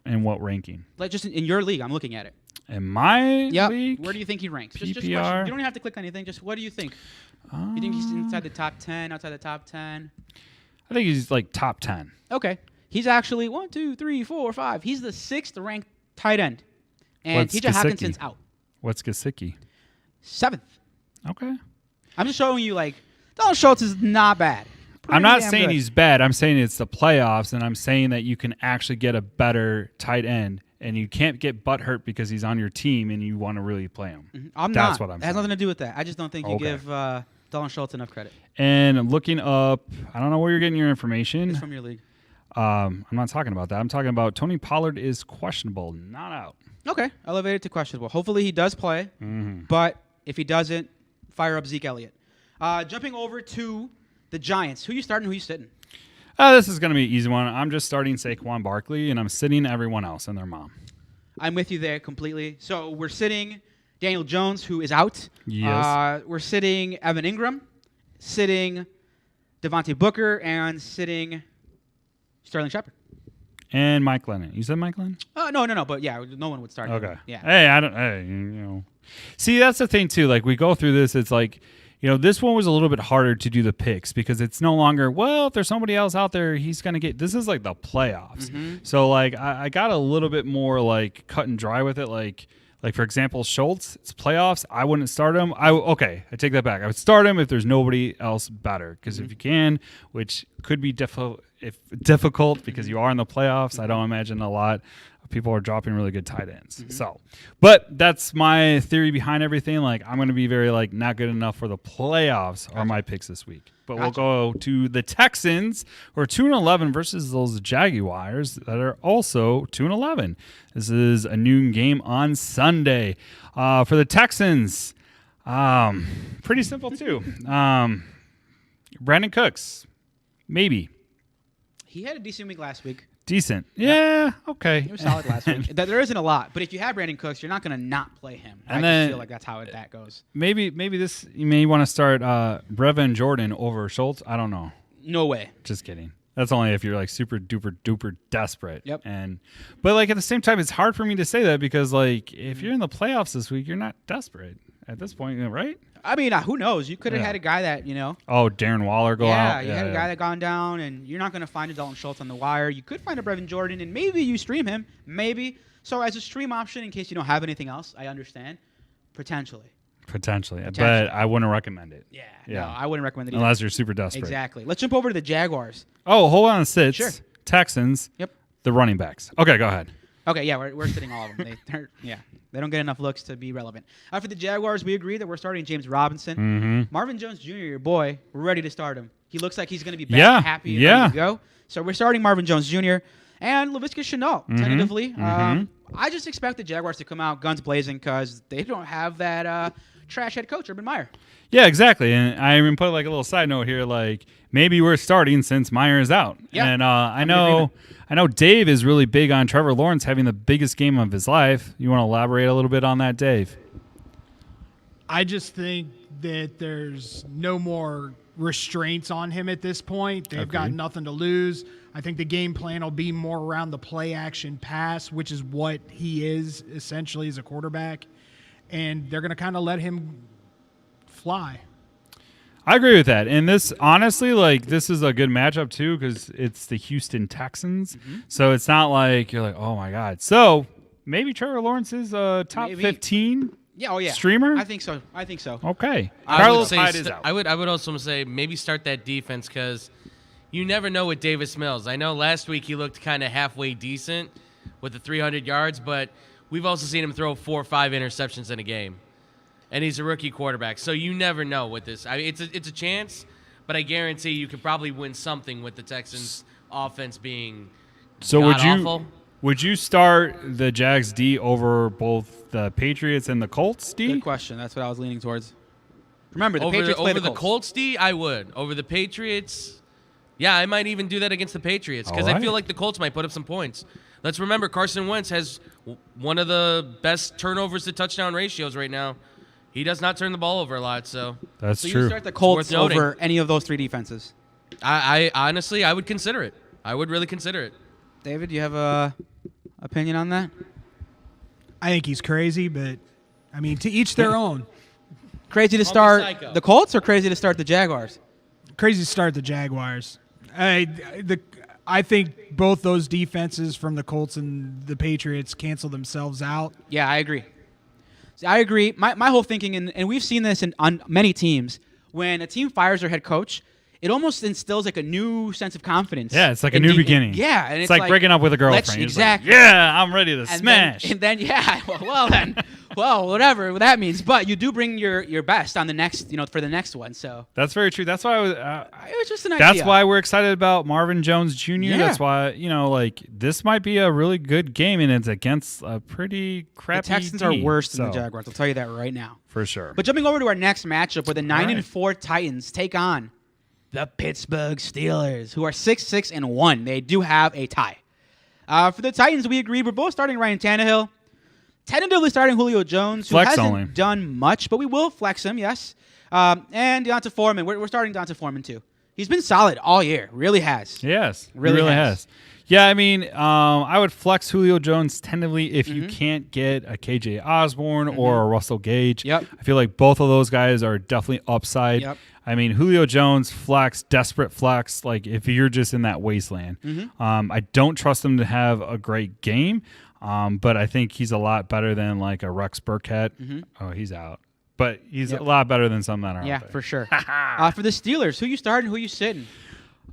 In what ranking? Like just in your league, I'm looking at it. In my league? Where do you think he ranks? Just PPR? question. You don't have to click on anything. Just what do you think? You think he's inside the top 10, outside the top 10? I think he's like top 10. Okay. He's actually 1, 2, 3, 4, 5. He's the 6th ranked tight end. And TJ Hawkinson's out. What's Geseki? 7th. Okay. I'm just showing you, like, Dalton Schultz is not bad. I'm not saying he's bad. I'm saying it's the playoffs, and I'm saying that you can actually get a better tight end, and you can't get butthurt because he's on your team and you want to really play him. Mm-hmm. That's what I'm saying. It has nothing to do with that. I just don't think you give Dalton Schultz enough credit. And looking up, I don't know where you're getting your information. It's from your league. I'm not talking about that. I'm talking about Tony Pollard is questionable, not out. Okay. Elevated to questionable. Hopefully he does play, but if he doesn't, fire up Zeke Elliott. Jumping over to the Giants. Who you starting, who you sitting? This is going to be an easy one. I'm just starting Saquon Barkley, and I'm sitting everyone else and their mom. I'm with you there completely. So we're sitting Daniel Jones, who is out. Yes. We're sitting Evan Ingram, sitting Devontae Booker, and sitting Sterling Shepard. And Mike Lennon. You said Mike Lennon? No. But yeah, no one would start. Okay. Yeah. Hey, See, that's the thing too. Like we go through this, it's like, this one was a little bit harder to do the picks because it's no longer, if there's somebody else out there, he's going to get, this is like the playoffs. So like I got a little bit more like cut and dry with it. Like for example, Schultz, it's playoffs. I wouldn't start him. I take that back. I would start him if there's nobody else better. Because if you can, which could be difficult because you are in the playoffs, I don't imagine a lot of people are dropping really good tight ends. So, but that's my theory behind everything. Like I'm going to be very like not good enough for the playoffs are my picks this week. But we'll go to the Texans, who are 2-11 versus those Jaguars that are also 2-11. This is a noon game on Sunday. For the Texans, pretty simple too. Brandon Cooks, maybe. He had a decent week last week. Decent. Yeah, okay. He was solid last week. There isn't a lot, but if you have Brandon Cooks, you're not going to not play him. And I just feel like that's how that goes. Maybe this, you may want to start Brevin Jordan over Schultz. I don't know. No way. Just kidding. That's only if you're like super duper duper desperate. Yep. But like at the same time, it's hard for me to say that because like if you're in the playoffs this week, you're not desperate at this point, right? I mean, who knows? You could have had a guy that, Oh, Darren Waller go out. Yeah, you had a guy that gone down, and you're not going to find a Dalton Schultz on the wire. You could find a Brevin Jordan, and maybe you stream him. Maybe. So as a stream option, in case you don't have anything else, I understand. Potentially. But I wouldn't recommend it. Yeah. No, I wouldn't recommend it either. Unless you're super desperate. Exactly. Let's jump over to the Jaguars. Oh, hold on. Sits. Sure. Texans. Yep. The running backs. Okay, go ahead. Okay, yeah, we're sitting all of them. They don't get enough looks to be relevant. For the Jaguars, we agree that we're starting James Robinson. Marvin Jones Jr., your boy, we're ready to start him. He looks like he's going to be back, happy, and ready to go. So we're starting Marvin Jones Jr. and Laviska Shenault, tentatively. I just expect the Jaguars to come out guns blazing because they don't have that trash head coach, Urban Meyer. Yeah, exactly. And I even put like a little side note here, like maybe we're starting since Meyer is out. Yeah. And I know Dave is really big on Trevor Lawrence having the biggest game of his life. You want to elaborate a little bit on that, Dave? I just think that there's no more restraints on him at this point. They've got nothing to lose. I think the game plan will be more around the play action pass, which is what he is essentially as a quarterback. And they're going to kind of let him fly. I agree with that. And this, honestly, like, this is a good matchup, too, because it's the Houston Texans. So it's not like you're like, oh, my God. So maybe Trevor Lawrence is a top 15 streamer? I think so. Okay. Carlos Hyde is out. I would also say maybe start that defense because you never know with Davis Mills. I know last week he looked kind of halfway decent with the 300 yards, but we've also seen him throw 4 or 5 interceptions in a game. And he's a rookie quarterback, so you never know with this. It's a chance, but I guarantee you could probably win something with the Texans' offense being awful. Would you start the Jags D over both the Patriots and the Colts D? Good question. That's what I was leaning towards. Remember, the over Patriots play over the the Colts D, I would. Over the Patriots, yeah, I might even do that against the Patriots because I feel like the Colts might put up some points. Let's remember, Carson Wentz has one of the best turnovers to touchdown ratios right now. He does not turn the ball over a lot, so that's true. true. You start the Colts over any of those 3 defenses. I honestly, I would consider it. I would really consider it. David, do you have a opinion on that? I think he's crazy, but I mean, to each their own. Crazy to start the Colts or crazy to start the Jaguars? Crazy to start the Jaguars. I think both those defenses from the Colts and the Patriots cancel themselves out. Yeah, I agree. I agree. My whole thinking, and we've seen this on many teams, when a team fires their head coach, it almost instills like a new sense of confidence. Yeah, it's like a new beginning. Yeah, and it's like breaking up with a girlfriend. Exactly. Like, yeah, I'm ready to smash. Well, whatever that means. But you do bring your best on the next, for the next one. So that's very true. That's why it was just an idea. That's why we're excited about Marvin Jones Jr. Yeah. That's why this might be a really good game, and it's against a pretty crappy. The Texans are worse than the Jaguars. I'll tell you that right now. For sure. But jumping over to our next matchup, where the 9-4 Titans take on the Pittsburgh Steelers, who are 6-1. They do have a tie. For the Titans, we agreed we're both starting Ryan Tannehill. Tentatively starting Julio Jones, who hasn't done much, but we will flex him, yes. And Deontay Foreman. We're starting Deontay Foreman, too. He's been solid all year. Really has. Yes. Really has. Yeah, I mean, I would flex Julio Jones tentatively if you can't get a KJ Osborne or a Russell Gage. Yep. I feel like both of those guys are definitely upside. Yep. I mean, Julio Jones, flex, desperate flex, like if you're just in that wasteland. I don't trust him to have a great game, but I think he's a lot better than like a Rex Burkhead. Oh, he's out. But he's a lot better than some that are out there. Yeah, for sure. For the Steelers, who you starting, who you sitting?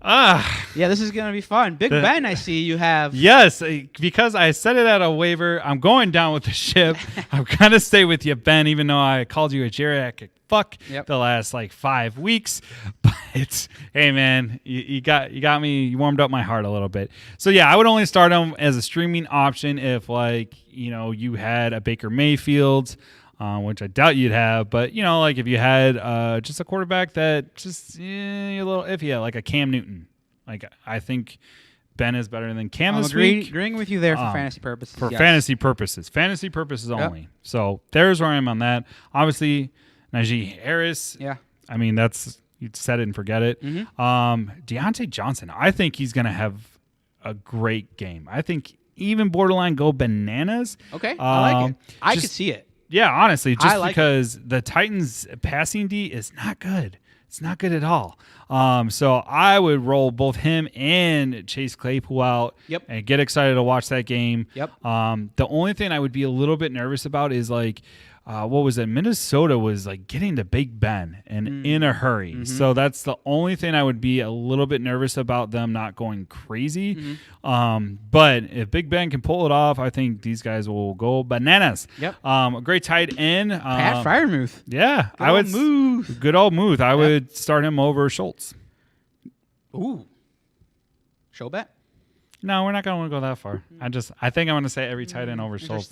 Yeah, this is going to be fun. Big Ben, I see you have. Yes, because I said it at a waiver. I'm going down with the ship. I'm going to stay with you, Ben, even though I called you a geriatric fuck the last 5 weeks. But hey, man, you got me. You warmed up my heart a little bit. So yeah, I would only start him as a streaming option if you had a Baker Mayfield. Which I doubt you'd have, but if you had just a quarterback that just a little iffy, like a Cam Newton, I think Ben is better than Cam this week. Agreeing with you there for fantasy purposes. Fantasy purposes only. Yep. So there's where I am on that. Obviously, Najee Harris. Yeah. I mean you set it and forget it. Deontay Johnson. I think he's gonna have a great game. I think even borderline go bananas. Okay, I like it. I could see it. Yeah, honestly, just because the Titans' passing D is not good. It's not good at all. So I would roll both him and Chase Claypool out and get excited to watch that game. Yep. The only thing I would be a little bit nervous about is what was it? Minnesota was getting to Big Ben and in a hurry. So that's the only thing I would be a little bit nervous about them not going crazy. But if Big Ben can pull it off, I think these guys will go bananas. Yep. A great tight end. Pat Freiermuth. Yeah. Good old Muth. I would start him over Schultz. Ooh. Show bet? No, we're not going to go that far. I think I'm going to say every tight end over Schultz.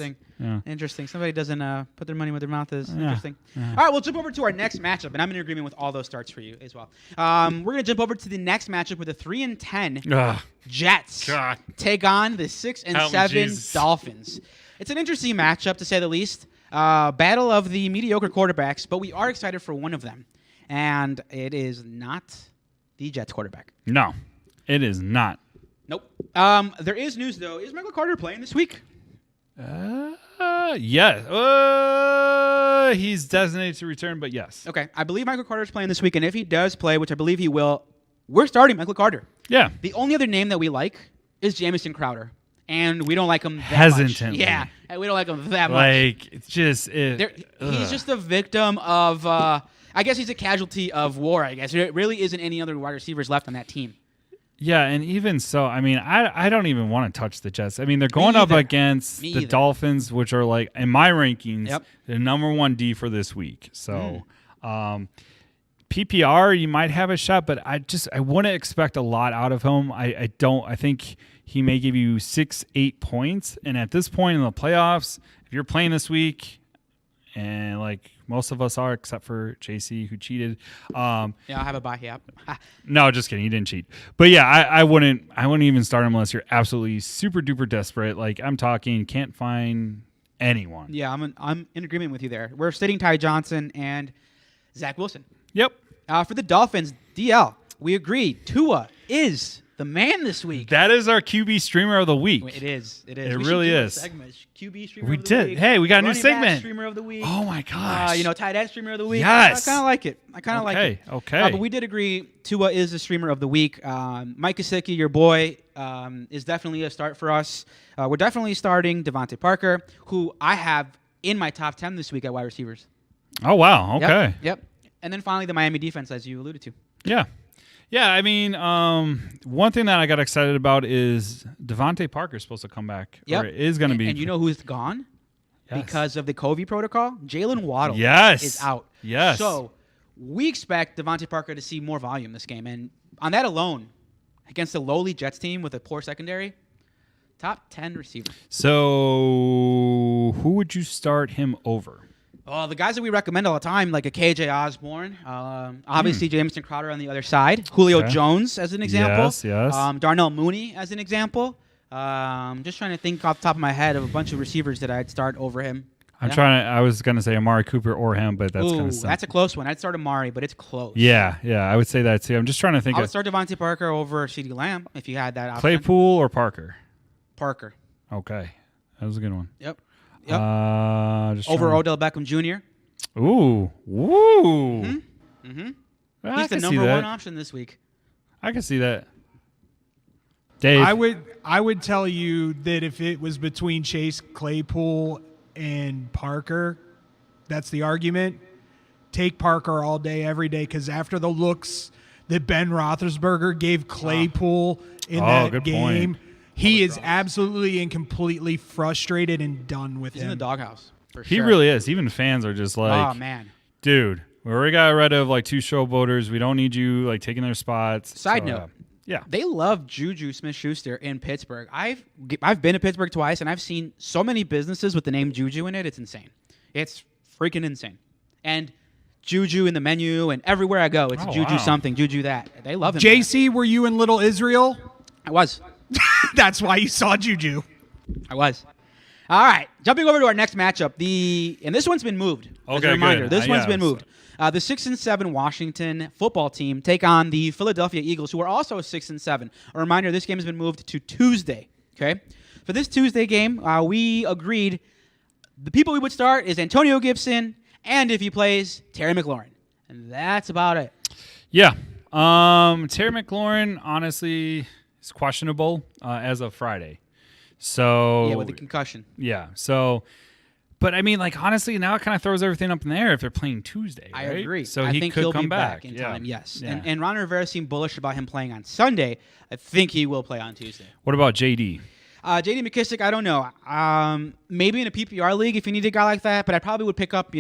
Interesting. Somebody doesn't put their money where their mouth is. Yeah. Interesting. Yeah. All right, we'll jump over to our next matchup, and I'm in agreement with all those starts for you as well. We're going to jump over to the next matchup with the 3-10 Jets take on the 6-7 Dolphins. It's an interesting matchup, to say the least. Battle of the mediocre quarterbacks, but we are excited for one of them, and it is not the Jets quarterback. No, it is not. Nope. There is news, though. Is Michael Carter playing this week? Yeah. Tua, he's designated to return, but yes. Okay, I believe Michael Carter's playing this week, and if he does play, which I believe he will, we're starting Michael Carter. Yeah. The only other name that we like is Jamison Crowder, and we don't like him that Hesitantly. much. Yeah, and we don't like him that much. Like, it's just... He's just a victim of... I guess he's a casualty of war, I guess. There really isn't any other wide receivers left on that team. Yeah, and even so, I mean, I don't even want to touch the Jets. I mean, they're going up against the Dolphins, which are, like, in my rankings, the number 1 D for this week. So, PPR, you might have a shot, but I wouldn't expect a lot out of him. I think he may give you 6-8 points. And at this point in the playoffs, if you're playing this week, and like most of us are, except for JC who cheated. Yeah, I have a bye. Yeah. No, just kidding. He didn't cheat. But yeah, I wouldn't even start him unless you're absolutely super duper desperate. Like I'm talking, can't find anyone. Yeah, I'm in agreement with you there. We're sitting Ty Johnson and Zach Wilson. Yep. For the Dolphins, DL, we agree. Tua is the man this week. That is our QB streamer of the week. It is. It really is. QB streamer we of the did. week. Hey, we got a new Running back segment. Streamer of the week. Oh my gosh. Tight end streamer of the week. Yes. I kind of like it. like it. Okay. But we did agree Tua is the streamer of the week. Mike Geseki, your boy, is definitely a start for us. We're definitely starting Devonte Parker, who I have in my top 10 this week at wide receivers. Oh, wow. Okay. Yep. And then finally the Miami defense, as you alluded to. Yeah. Yeah, I mean, one thing that I got excited about is Devonte Parker is supposed to come back. Yep. Or is going to be. And you know who's gone? Yes. Because of the COVID protocol? Jalen Waddle is out. Yes. So we expect Devonte Parker to see more volume this game. And on that alone, against a lowly Jets team with a poor secondary, top 10 receiver. So who would you start him over? Well, the guys that we recommend all the time, like a KJ Osborne, obviously Jamison Crowder on the other side, Julio Jones as an example, yes. Darnell Mooney as an example. Just trying to think off the top of my head of a bunch of receivers that I'd start over him. I was going to say Amari Cooper or him, but that's kind of simple. That's a close one. I'd start Amari, but it's close. Yeah, I would say that too. I'm just trying to think. I would start Devontae Parker over CeeDee Lamb if you had that option. Claypool or Parker? Parker. Okay. That was a good one. Yep. Over Odell Beckham Jr. Ooh. Mm-hmm. Well, he's the number 1 option this week. I can see that. Dave, I would tell you that if it was between Chase Claypool and Parker, that's the argument. Take Parker all day, every day, because after the looks that Ben Roethlisberger gave Claypool in that game, he is absolutely and completely frustrated and done with He's him. in the doghouse. For he sure. really is. Even fans are just like, oh man, dude, we already got rid of like 2 showboaters. We don't need you like taking their spots. Side note. Yeah. They love Juju Smith-Schuster in Pittsburgh. I've been to Pittsburgh twice, and I've seen so many businesses with the name Juju in it. It's insane. It's freaking insane. And Juju in the menu, and everywhere I go, it's Juju something, Juju that. They love him. JC, were you in Little Israel? I was. That's why you saw Juju. I was. All right. Jumping over to our next matchup. And this one's been moved. As a reminder, good. This one's been moved. The 6-7 Washington football team take on the Philadelphia Eagles, who are also 6-7. A reminder, this game has been moved to Tuesday. Okay. For this Tuesday game, we agreed the people we would start is Antonio Gibson, and if he plays, Terry McLaurin. And that's about it. Yeah. Terry McLaurin, honestly, is questionable as of Friday. So yeah, with the concussion. Yeah. So, but I mean, like honestly, now it kind of throws everything up in the air if they're playing Tuesday. I right? agree. So I he think could he'll come be back in yeah. time. Yes. Yeah. And Ron Rivera seemed bullish about him playing on Sunday. I think he will play on Tuesday. What about JD? J.D. McKissick, I don't know. Maybe in a PPR league if you need a guy like that, but I probably would pick up,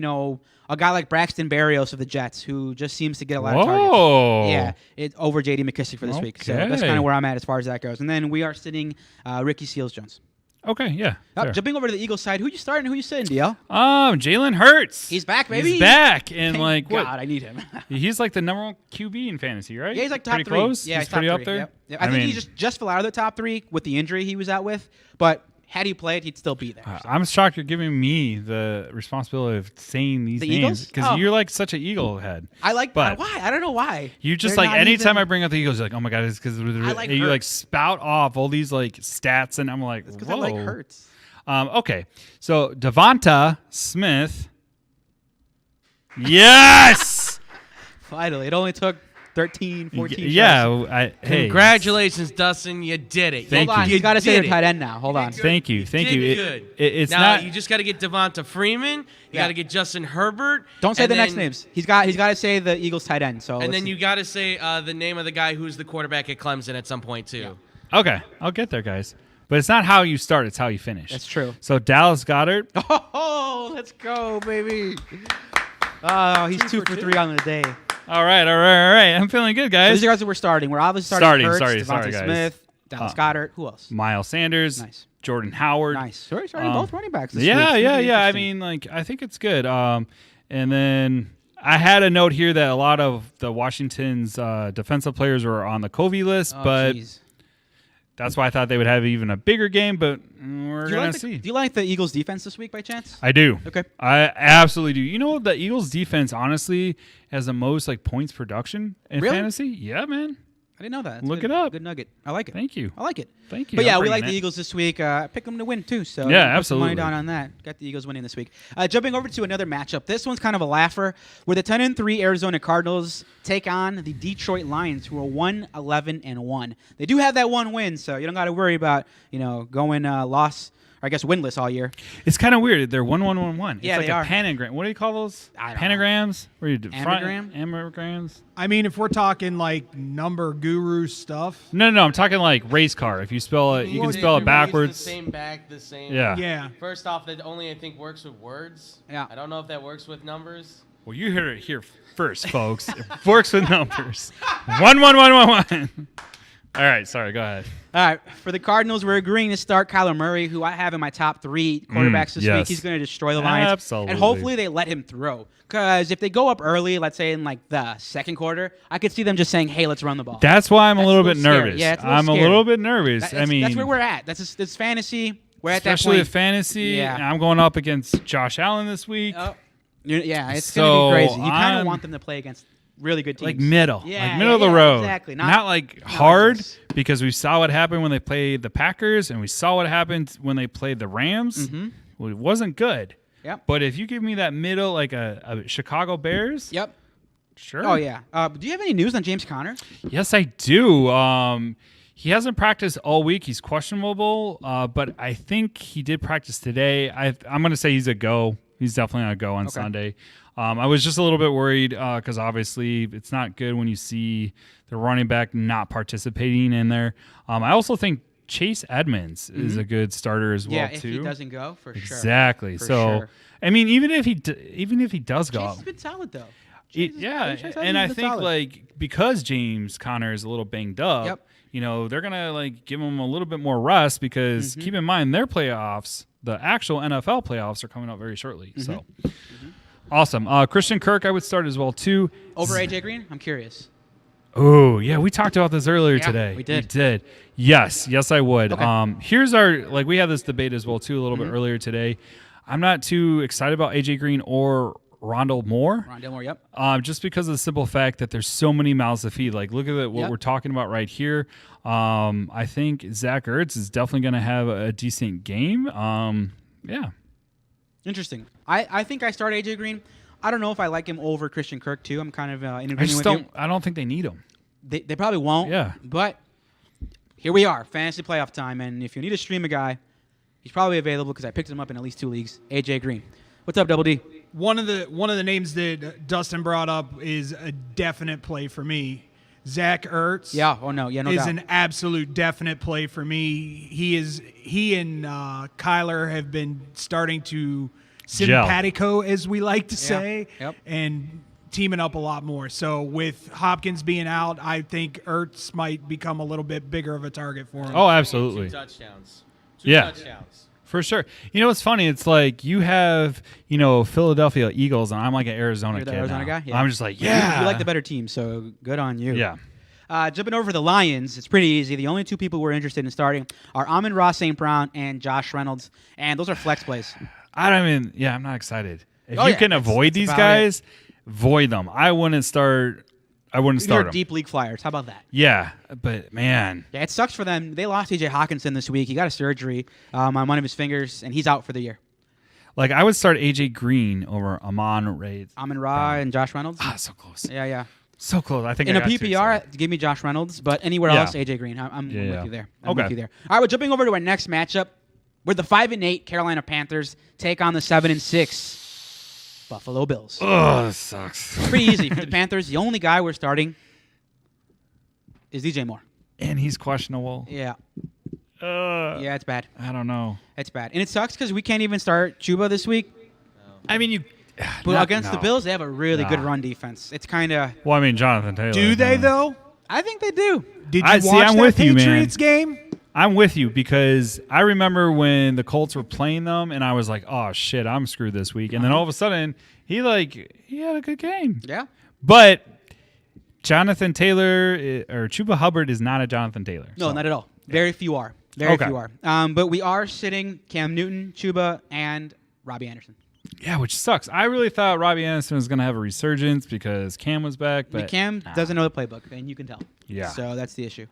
a guy like Braxton Berrios of the Jets, who just seems to get a lot of targets. Yeah, over J.D. McKissick for this week. So that's kind of where I'm at as far as that goes. And then we are sitting Ricky Seals-Jones. Okay, yeah. Jumping over to the Eagles side, who you starting? Who you sitting, DL? Jalen Hurts. He's back, baby. He's back, and Thank God, I need him. He's like the number 1 QB in fantasy, right? Yeah, he's like top pretty 3. Close? Yeah, he's pretty top up 3. there. Yep. I think he just fell out of the top 3 with the injury he was out with, but had he played, he'd still be there. So. I'm shocked you're giving me the responsibility of saying these names because you're like such an Eagle head. But why? I don't know why. You just like anytime I bring up the Eagles, you're like, oh my God, it's because you like spout off all these like stats, and I'm like, whoa. I like Hurts. Okay, so Devonta Smith Yes. Finally, it only took 13, 14 shows. Yeah. Hey. Congratulations, Dustin. You did it. Thank Hold on, you. you got to say did your it. tight end now. Hold on. Thank you. Thank you. Did good. It's now, not. you just got to get Devonta Freeman. You Yeah. got to get Justin Herbert. Don't say and the next then- names. He's got to say the Eagles tight end. So And then you got to say the name of the guy who's the quarterback at Clemson at some point, too. Okay, I'll get there, guys. But it's not how you start; it's how you finish. That's true. So Dallas Goedert. Oh, let's go, baby. Oh, he's 2 for 3 on the day. All right. I'm feeling good, So guys. these are guys that we're starting. We're obviously starting Hurts, Sorry, Devontae guys. Smith, Dallas Goedert. Who else? Miles Sanders. Nice. Jordan Howard. Nice. Sorry, starting both running backs. This Yeah. week. I Interesting. mean, I think it's good. And then I had a note here that a lot of the Washington's defensive players were on the Covey list, Oh, but jeez. that's why I thought they would have even a bigger game. But we're Do you, gonna like see. do you like the Eagles defense this week by chance? I do. Okay. I absolutely do. You know, the Eagles defense honestly has the most points production in Really? fantasy. Yeah, man. I didn't know that. That's Look good. it up. Good nugget. I like it. Thank you. I like it. Thank you. But yeah, I'm we bringing like the it. Eagles this week. Pick them to win too. So Yeah, put some money absolutely. down on that. Got the Eagles winning this week. Jumping over to another matchup. This one's kind of a laugher, where the 10-3 Arizona Cardinals take on the Detroit Lions, who are 1-11-1. They do have that one win, so you don't got to worry about going loss. Or I guess winless all year. It's kind of weird. They're 1-1-1-1. It's Yeah, like they a are. panagram. What do you call those? I don't know. Panagrams? Where you do Ambigram? Ambigrams? I mean, if we're talking like number guru stuff, No. I'm talking like race car. If you spell it, you can spell it backwards. The same back, the same. Yeah. yeah. First off, that only I think works with words. Yeah. I don't know if that works with numbers. Well, you heard it here first, folks. It works with numbers. 1-1-1-1-1. All right. Sorry. Go ahead. All right, for the Cardinals, we're agreeing to start Kyler Murray, who I have in my top 3 quarterbacks this yes. week. He's going to destroy the Lions. Absolutely. And hopefully they let him throw. Because if they go up early, let's say in the second quarter, I could see them just saying, hey, let's run the ball. That's why I'm a That's little a bit little scary. nervous. Yeah, it's a I'm little a scary. little bit nervous. That's I where we're at. It's fantasy. We're at that point. especially with fantasy. Yeah. And I'm going up against Josh Allen this week. Oh, yeah, it's So going to be crazy. You kind of I'm- want them to play against really good teams. Like middle, Yeah, like middle of the yeah, road. exactly. Not like hard, this. because we saw what happened when they played the Packers, and we saw what happened when they played the Rams. Mm-hmm. Well, it wasn't good. Yep. But if you give me that middle, like a Chicago Bears, Yep. sure. Oh, yeah. Do you have any news on James Conner? Yes, I do. He hasn't practiced all week. He's questionable, but I think he did practice today. I'm going to say he's a go. He's definitely going to go on Sunday. I was just a little bit worried because obviously it's not good when you see the running back not participating in there. I also think Chase Edmonds is a good starter as well, Yeah, too. if he doesn't go, for sure. Exactly. For So, sure. I mean, even if he does go, Chase has been solid, though. yeah, Chase and I Edmonds has been think solid. because James Conner is a little banged up, Yep. they're gonna give him a little bit more rest because Mm-hmm. keep in mind their playoffs, the actual NFL playoffs, are coming up very shortly. So awesome. Christian Kirk, I would start as well too. Over AJ Green? I'm curious. Oh yeah, we talked about this earlier Yeah, today. we did. We did. Yes, I would. Okay. Here's our we had this debate as well too a little Mm-hmm. bit earlier today. I'm not too excited about AJ Green or Rondell Moore. Ron Dillmore, yep. Just because of the simple fact that there's so many mouths to feed. Like, look at what Yep. we're talking about right here. I think Zach Ertz is definitely going to have a decent game. Yeah. Interesting. I think I start AJ Green. I don't know if I like him over Christian Kirk, too. I'm kind of in I agreement just with don't. you. I don't think they need him. They probably won't. Yeah. But here we are, fantasy playoff time. And if you need to stream a guy, he's probably available because I picked him up in at least 2 leagues. AJ Green. What's up, Double D? One of the names that Dustin brought up is a definite play for me. Zach Ertz. Yeah. Oh, no. Yeah, no is doubt. an absolute definite play for me. He and Kyler have been starting to simpatico, as we like to say, Yep. and teaming up a lot more. So with Hopkins being out, I think Ertz might become a little bit bigger of a target for him. Oh, absolutely. 2 touchdowns. 2 Yeah. touchdowns. For sure. You know what's funny? It's like you have, Philadelphia Eagles, and I'm like an Arizona You're the kid Arizona now. guy? Yeah. I'm just like, You like the better team, so good on you. Yeah. Jumping over to the Lions, it's pretty easy. The only 2 people we're interested in starting are Amon-Ra St. Brown and Josh Reynolds, and those are flex plays. I'm not excited. If Oh, you yeah, can that's avoid these about guys, void them. I wouldn't start You're them. deep league flyers. How about that? Yeah, but man, Yeah, it sucks for them. They lost T.J. Hawkinson this week. He got a surgery on one of his fingers, and he's out for the year. Like, I would start A.J. Green over Amon-Ra and Josh Reynolds. so close. Yeah. So close. I think In I a got too PPR, excited. give me Josh Reynolds, but anywhere Yeah. else, AJ Green. I'm with you there. I'm Okay. with you there. All right, we're jumping over to our next matchup, where the 5-8 Carolina Panthers take on the 7-6 Buffalo Bills. Oh, this sucks. Pretty easy for the Panthers. The only guy we're starting is DJ Moore. And he's questionable. Yeah, it's bad. I don't know. It's bad, and it sucks because we can't even start Chuba this week. I mean, you. But against the Bills, they have a really good run defense. It's kind of. Well, I mean, Jonathan Taylor. Do they though? I think they do. Did you I- watch see, I'm that with you, man. Patriots game? I'm with you because I remember when the Colts were playing them, and I was like, "Oh shit, I'm screwed this week." And then all of a sudden, he had a good game. Yeah. But Jonathan Taylor or Chuba Hubbard is not a Jonathan Taylor. No, so. not at all. Very few are. Very Okay. few are. But we are sitting Cam Newton, Chuba, and Robbie Anderson. Yeah, which sucks. I really thought Robbie Anderson was going to have a resurgence because Cam was back, but Cam doesn't know the playbook, and you can tell. Yeah. So that's the issue.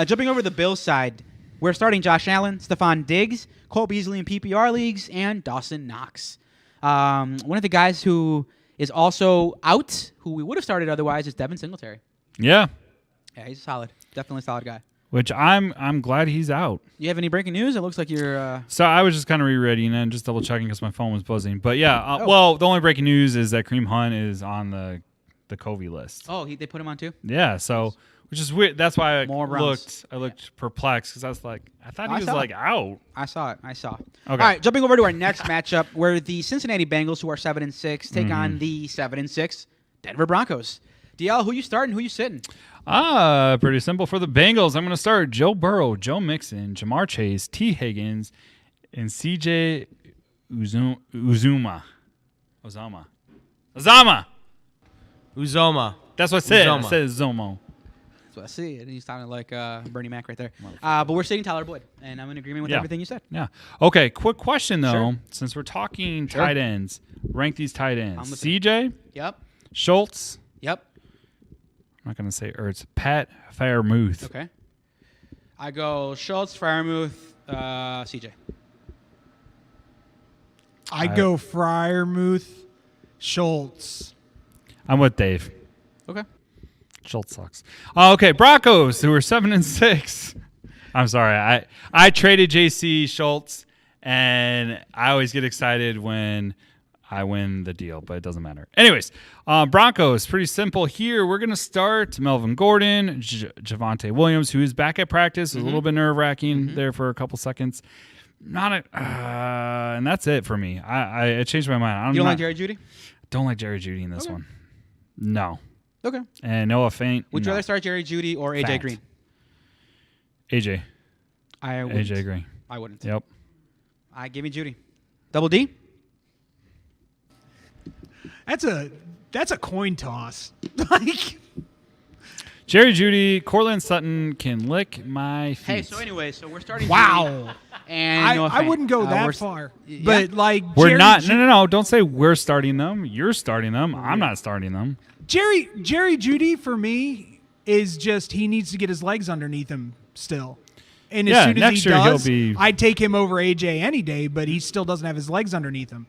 Jumping over to the Bills side, we're starting Josh Allen, Stephon Diggs, Cole Beasley in PPR leagues, and Dawson Knox. One of the guys who is also out, who we would have started otherwise, is Devin Singletary. yeah, Yeah, he's solid. Definitely a solid guy. which I'm glad he's out. You have any breaking news? It looks like you're... So I was just kind of rereading and just double checking because my phone was buzzing. But yeah, Oh. well, the only breaking news is that Kareem Hunt is on the COVID list. Oh, they put him on too? Yeah, so which is weird. That's why More runs. I looked perplexed because I was like, I thought I he was saw like it. out. I saw it. Okay. All right, jumping over to our next matchup, where the Cincinnati Bengals, who are 7-6, take on the 7-6 Denver Broncos. DL, who you starting? Who you sitting? Pretty simple for the Bengals. I'm going to start Joe Burrow, Joe Mixon, Jamar Chase, T. Higgins, and C.J. Uzoma. Uzoma. That's what I said. Uzoma. I said Zomo. That's what I see. He's sounding like Bernie Mac right there. But we're sitting Tyler Boyd, and I'm in agreement with Yeah. everything you said. Yeah. Okay, quick question, though. Sure. Since we're talking Sure. tight ends, rank these tight I'm ends. listening. C.J., Yep. Schultz. Yep. I'm not going to say Ertz. Pat Fairmouth. Okay. I go Schultz, Freiermuth, CJ. I go Freiermuth, Schultz. I'm with Dave. Okay. Schultz sucks. Okay, Broncos, who are 7-6. I'm sorry. I traded JC Schultz, and I always get excited when I win the deal, but it doesn't matter. Anyways, Broncos, pretty simple here. We're going to start Melvin Gordon, Javonte Williams, who is back at practice. It was a little bit nerve-wracking there for a couple seconds. And that's it for me. I changed my mind. You don't like Jerry Jeudy? Don't like Jerry Jeudy in this one. No. Okay. And Noah Fant. Would you no. rather start Jerry Jeudy or AJ Fant. Green? AJ. I wouldn't. AJ Green. I wouldn't. Yep. I give me Jeudy. Double D? That's a coin toss. Like, Jerry Jeudy, Cortland Sutton can lick my feet. Hey, so anyway, so we're starting. wow. Jeudy and I Noah Fant. wouldn't go that we're- far. yeah. But like We're Jerry not. Ju- No. Don't say we're starting them. You're starting them. I'm not starting them. Jerry Jeudy for me is just he needs to get his legs underneath him still. And as Yeah, soon as next he year he'll does, be- I'd take him over AJ any day, but he still doesn't have his legs underneath him.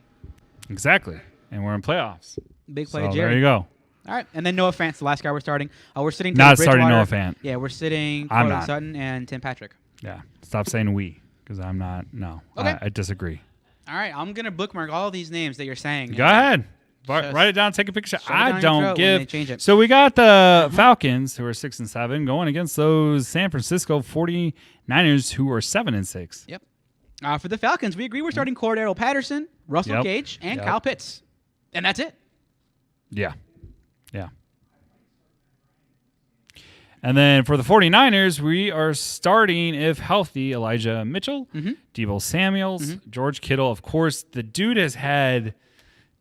Exactly. And we're in playoffs. Big play, So Jerry. there you go. All right, and then Noah Fant's the last guy we're starting. We're sitting. Not Teddy starting Bridgewater. Noah Fant. Yeah, we're sitting I'm Cortland not. Sutton and Tim Patrick. Yeah. Stop saying we because I'm not. No. Okay. I disagree. All right, I'm gonna bookmark all these names that you're saying. Go ahead. Just Write it down. Take a picture. shove it down I your don't throat when they give. change it. So we got the Falcons, who are 6-7, going against those San Francisco 49ers, who are 7-6. Yep. For the Falcons, we agree we're starting Cordero Patterson, Russell Yep. Gage, and Yep. Kyle Pitts, and that's it. Yeah. Yeah. And then for the 49ers, we are starting, if healthy, Elijah Mitchell, Deebo Samuels, George Kittle. Of course, the dude has had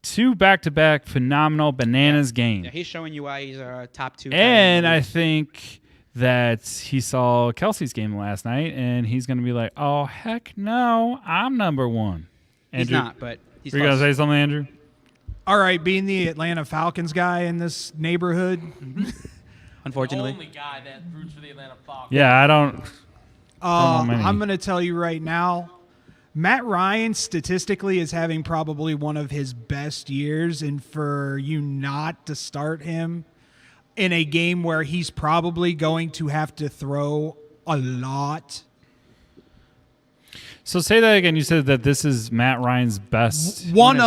2 back-to-back phenomenal bananas games. Yeah, he's showing you why he's a top 2. And I think that he saw Kelsey's game last night, and he's going to be like, oh, heck no, I'm number 1. he's Andrew, not, but he's were you going close. to say something, Andrew? All right, being the Atlanta Falcons guy in this neighborhood, Unfortunately. Only guy that roots for the Atlanta Falcons. Yeah, I don't know many. I'm going to tell you right now, Matt Ryan statistically is having probably one of his best years, and for you not to start him in a game where he's probably going to have to throw a lot. So say that again. You said that this is Matt Ryan's best. He's one.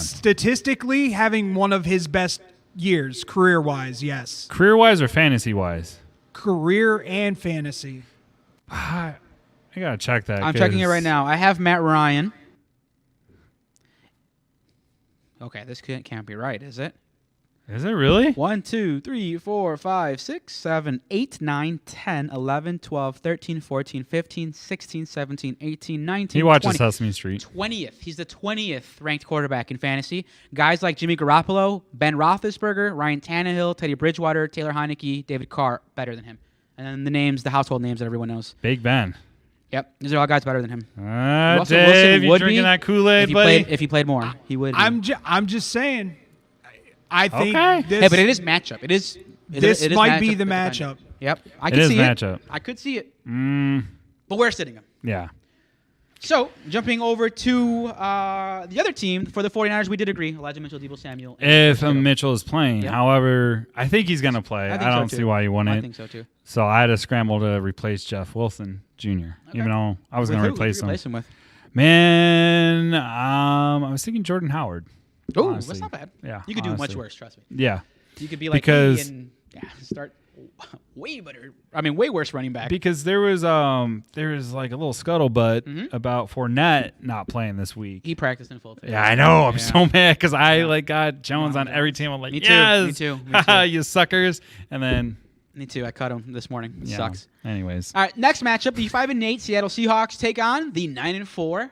statistically having one of his best years, career-wise, yes. Career-wise or fantasy-wise? Career and fantasy. I got to check that. I'm checking it right now. I have Matt Ryan. Okay, this can't be right, is it? Is it really? 1, 2, 3, 4, 5, 6, 7, 8, 9, 10, 11, 12, 13, 14, 15, 16, 17, 18, 19, He watches 20. Sesame Street. 20th. He's the 20th ranked quarterback in fantasy. Guys like Jimmy Garoppolo, Ben Roethlisberger, Ryan Tannehill, Teddy Bridgewater, Taylor Heineke, David Carr, better than him. And then the household names that everyone knows. Big Ben. Yep, these are all guys better than him. Russell Dave, Wilson you would drinking be that Kool-Aid, buddy? If he played more, he would. I'm just saying. I think Okay. this, Hey, but it is matchup. It is. this it is might be matchup the dependent. matchup. Yep, I It could is see matchup. it. I could see it. Mm, But we're sitting him. yeah. So, jumping over to the other team, for the 49ers, we did agree. Elijah Mitchell, Deebo Samuel. and If Mitchell is playing. Yep. However, I think he's going to play. I I, think so, don't too. see why he I wouldn't. think so, too. So I had to scramble to replace Jeff Wilson Jr., even though I was With going to who? replace Who him. you replace him with? Man, I was thinking Jordan Howard. Oh, honestly. that's not bad. Yeah, You could do much honestly. worse, trust me. Yeah. You could be like Because- me and start way better. I mean, way worse running back. Because there was like a little scuttlebutt about Fournette not playing this week. He practiced in full. Yeah, I know. I'm Yeah. so mad because I got Jones on every team. I'm like, Me too. yes, Me too. Me too. you suckers. And then Me too. I cut him this morning. It yeah. sucks. Anyways, All right, next matchup: the 5-8 Seattle Seahawks take on the 9-4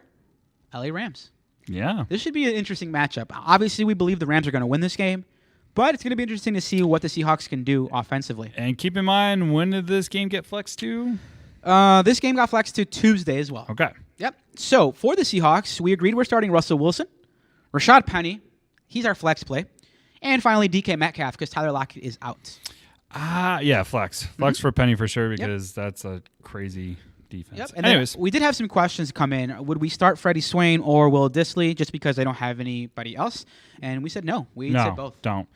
LA Rams. yeah. This should be an interesting matchup. Obviously, we believe the Rams are going to win this game, but it's going to be interesting to see what the Seahawks can do offensively. And keep in mind, when did this game get flexed to? This game got flexed to Tuesday as well. Okay. Yep. So for the Seahawks, we agreed we're starting Russell Wilson, Rashad Penny, he's our flex play, and finally DK Metcalf because Tyler Lockett is out. Yeah, flex. Flex for Penny for sure because that's a crazy defense. Yep. And Anyways, then we did have some questions come in. Would we start Freddie Swain or Will Dissly just because they don't have anybody else? And we said no. We said both. Don't.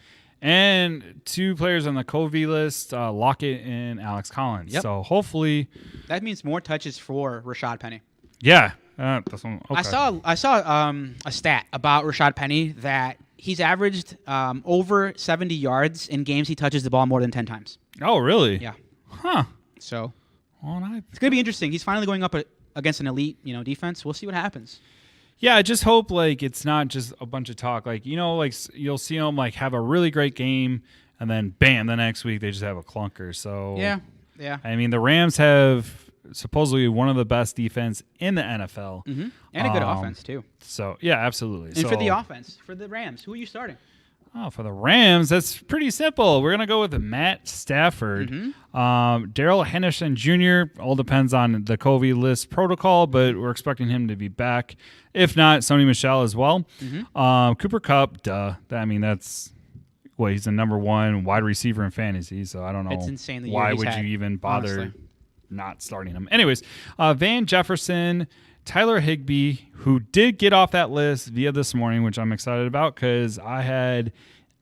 And 2 players on the COVID list, Lockett and Alex Collins. Yep. So hopefully, That means more touches for Rashad Penny. yeah. That's one, okay. I saw a stat about Rashad Penny that he's averaged over 70 yards in games he touches the ball more than 10 times. Oh, really? Yeah. Huh. So Well, it's going to be interesting. He's finally going up against an elite, defense. We'll see what happens. Yeah, I just hope it's not just a bunch of talk. You'll see them have a really great game, and then bam, the next week they just have a clunker. So Yeah. I mean, the Rams have supposedly one of the best defense in the NFL, And a good offense too. So yeah, absolutely. And for the offense, for the Rams, who are you starting? Oh, for the Rams, that's pretty simple. We're gonna go with Matt Stafford, Daryl Henderson Jr. All depends on the COVID list protocol, but we're expecting him to be back. If not, Sony Michel as well. Cooper Kupp, duh. I mean, that's he's the number 1 wide receiver in fantasy. So I don't know. It's insane the year why he's would had, you even bother honestly. not starting him? Anyways, Van Jefferson. Tyler Higbee, who did get off that list via this morning, which I'm excited about because I had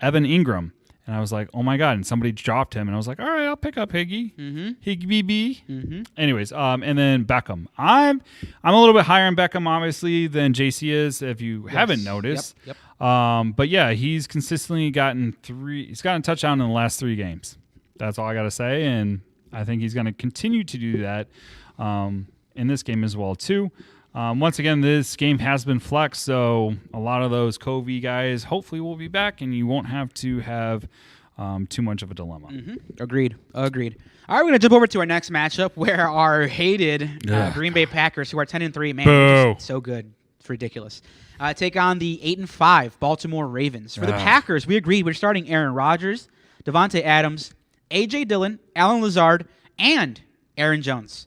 Evan Ingram. And I was like, oh, my God. And somebody dropped him. And I was like, all right, I'll pick up Higbee. Higbee B. Anyways, and then Beckham. I'm a little bit higher on Beckham, obviously, than JC is, if you haven't noticed. Yep. But, yeah, he's consistently gotten a touchdown in the last 3 games. That's all I got to say. And I think he's going to continue to do that in this game as well, too. Once again, this game has been flexed, so a lot of those COVID guys hopefully will be back, and you won't have to have too much of a dilemma. Agreed. All right, we're going to jump over to our next matchup where our hated Green Bay Packers, who are 10-3, man, they're just so good. It's ridiculous. Take on the 8-5 Baltimore Ravens. For the Packers, we agreed we're starting Aaron Rodgers, Devontae Adams, A.J. Dillon, Alan Lazard, and Aaron Jones.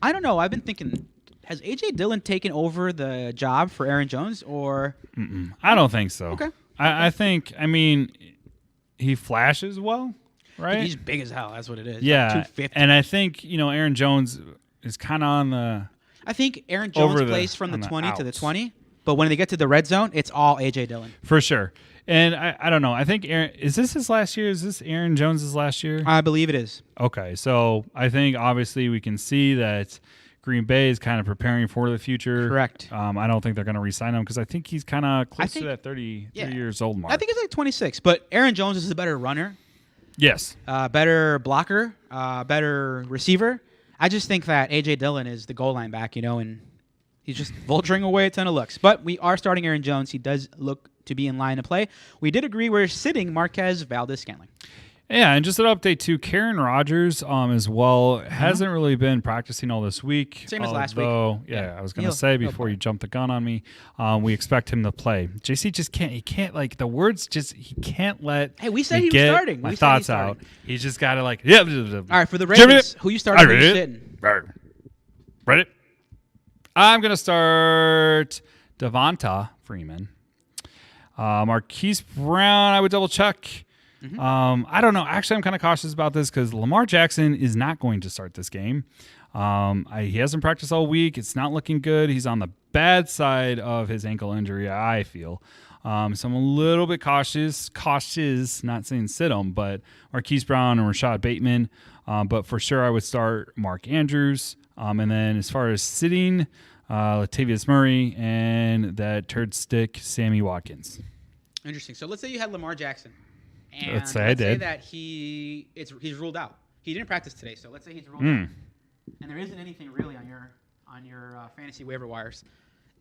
I don't know. I've been thinking, has A.J. Dillon taken over the job for Aaron Jones, or? I don't think so. Okay. I think, he flashes well, right? He's big as hell. That's what it is. Yeah, Like 250. and I think Aaron Jones is kind of on the. I think Aaron Jones plays from the 20 to the 20, but when they get to the red zone, it's all A.J. Dillon. For sure. And I don't know. I think is this his last year? Is this Aaron Jones' last year? I believe it is. Okay. So I think obviously we can see that Green Bay is kind of preparing for the future. Correct. I don't think they're going to re-sign him because I think he's kind of close to that 30 years old mark. I think it's like 26, but Aaron Jones is a better runner. Yes. Better blocker, better receiver. I just think that A.J. Dillon is the goal line back, and he's just vulturing away a ton of looks. But we are starting Aaron Jones. He does look to be in line to play. We did agree we're sitting Marquez Valdez-Scantling. Yeah, and just an update to Karen Rodgers as well. Hasn't really been practicing all this week. Same as last week. Yeah, I was going to say before you jump the gun on me, we expect him to play. JC just can't. He can't the words. Just he can't let. Hey, we said he was starting. My thoughts out. He's just got to All right, for the Ravens, who you starting? Who you sitting? Ready? I'm going to start Devonta Freeman. Marquise Brown, I would double check. I don't know. Actually, I'm kind of cautious about this because Lamar Jackson is not going to start this game. He hasn't practiced all week. It's not looking good. He's on the bad side of his ankle injury, I feel. So I'm a little bit cautious, not saying sit him, but Marquise Brown and Rashad Bateman. But for sure, I would start Mark Andrews. And then as far as sitting, Latavius Murray and that turd stick, Sammy Watkins. Interesting. So let's say you had Lamar Jackson. And let's say that he's ruled out. He didn't practice today, so let's say he's ruled out. And there isn't anything really on your fantasy waiver wires.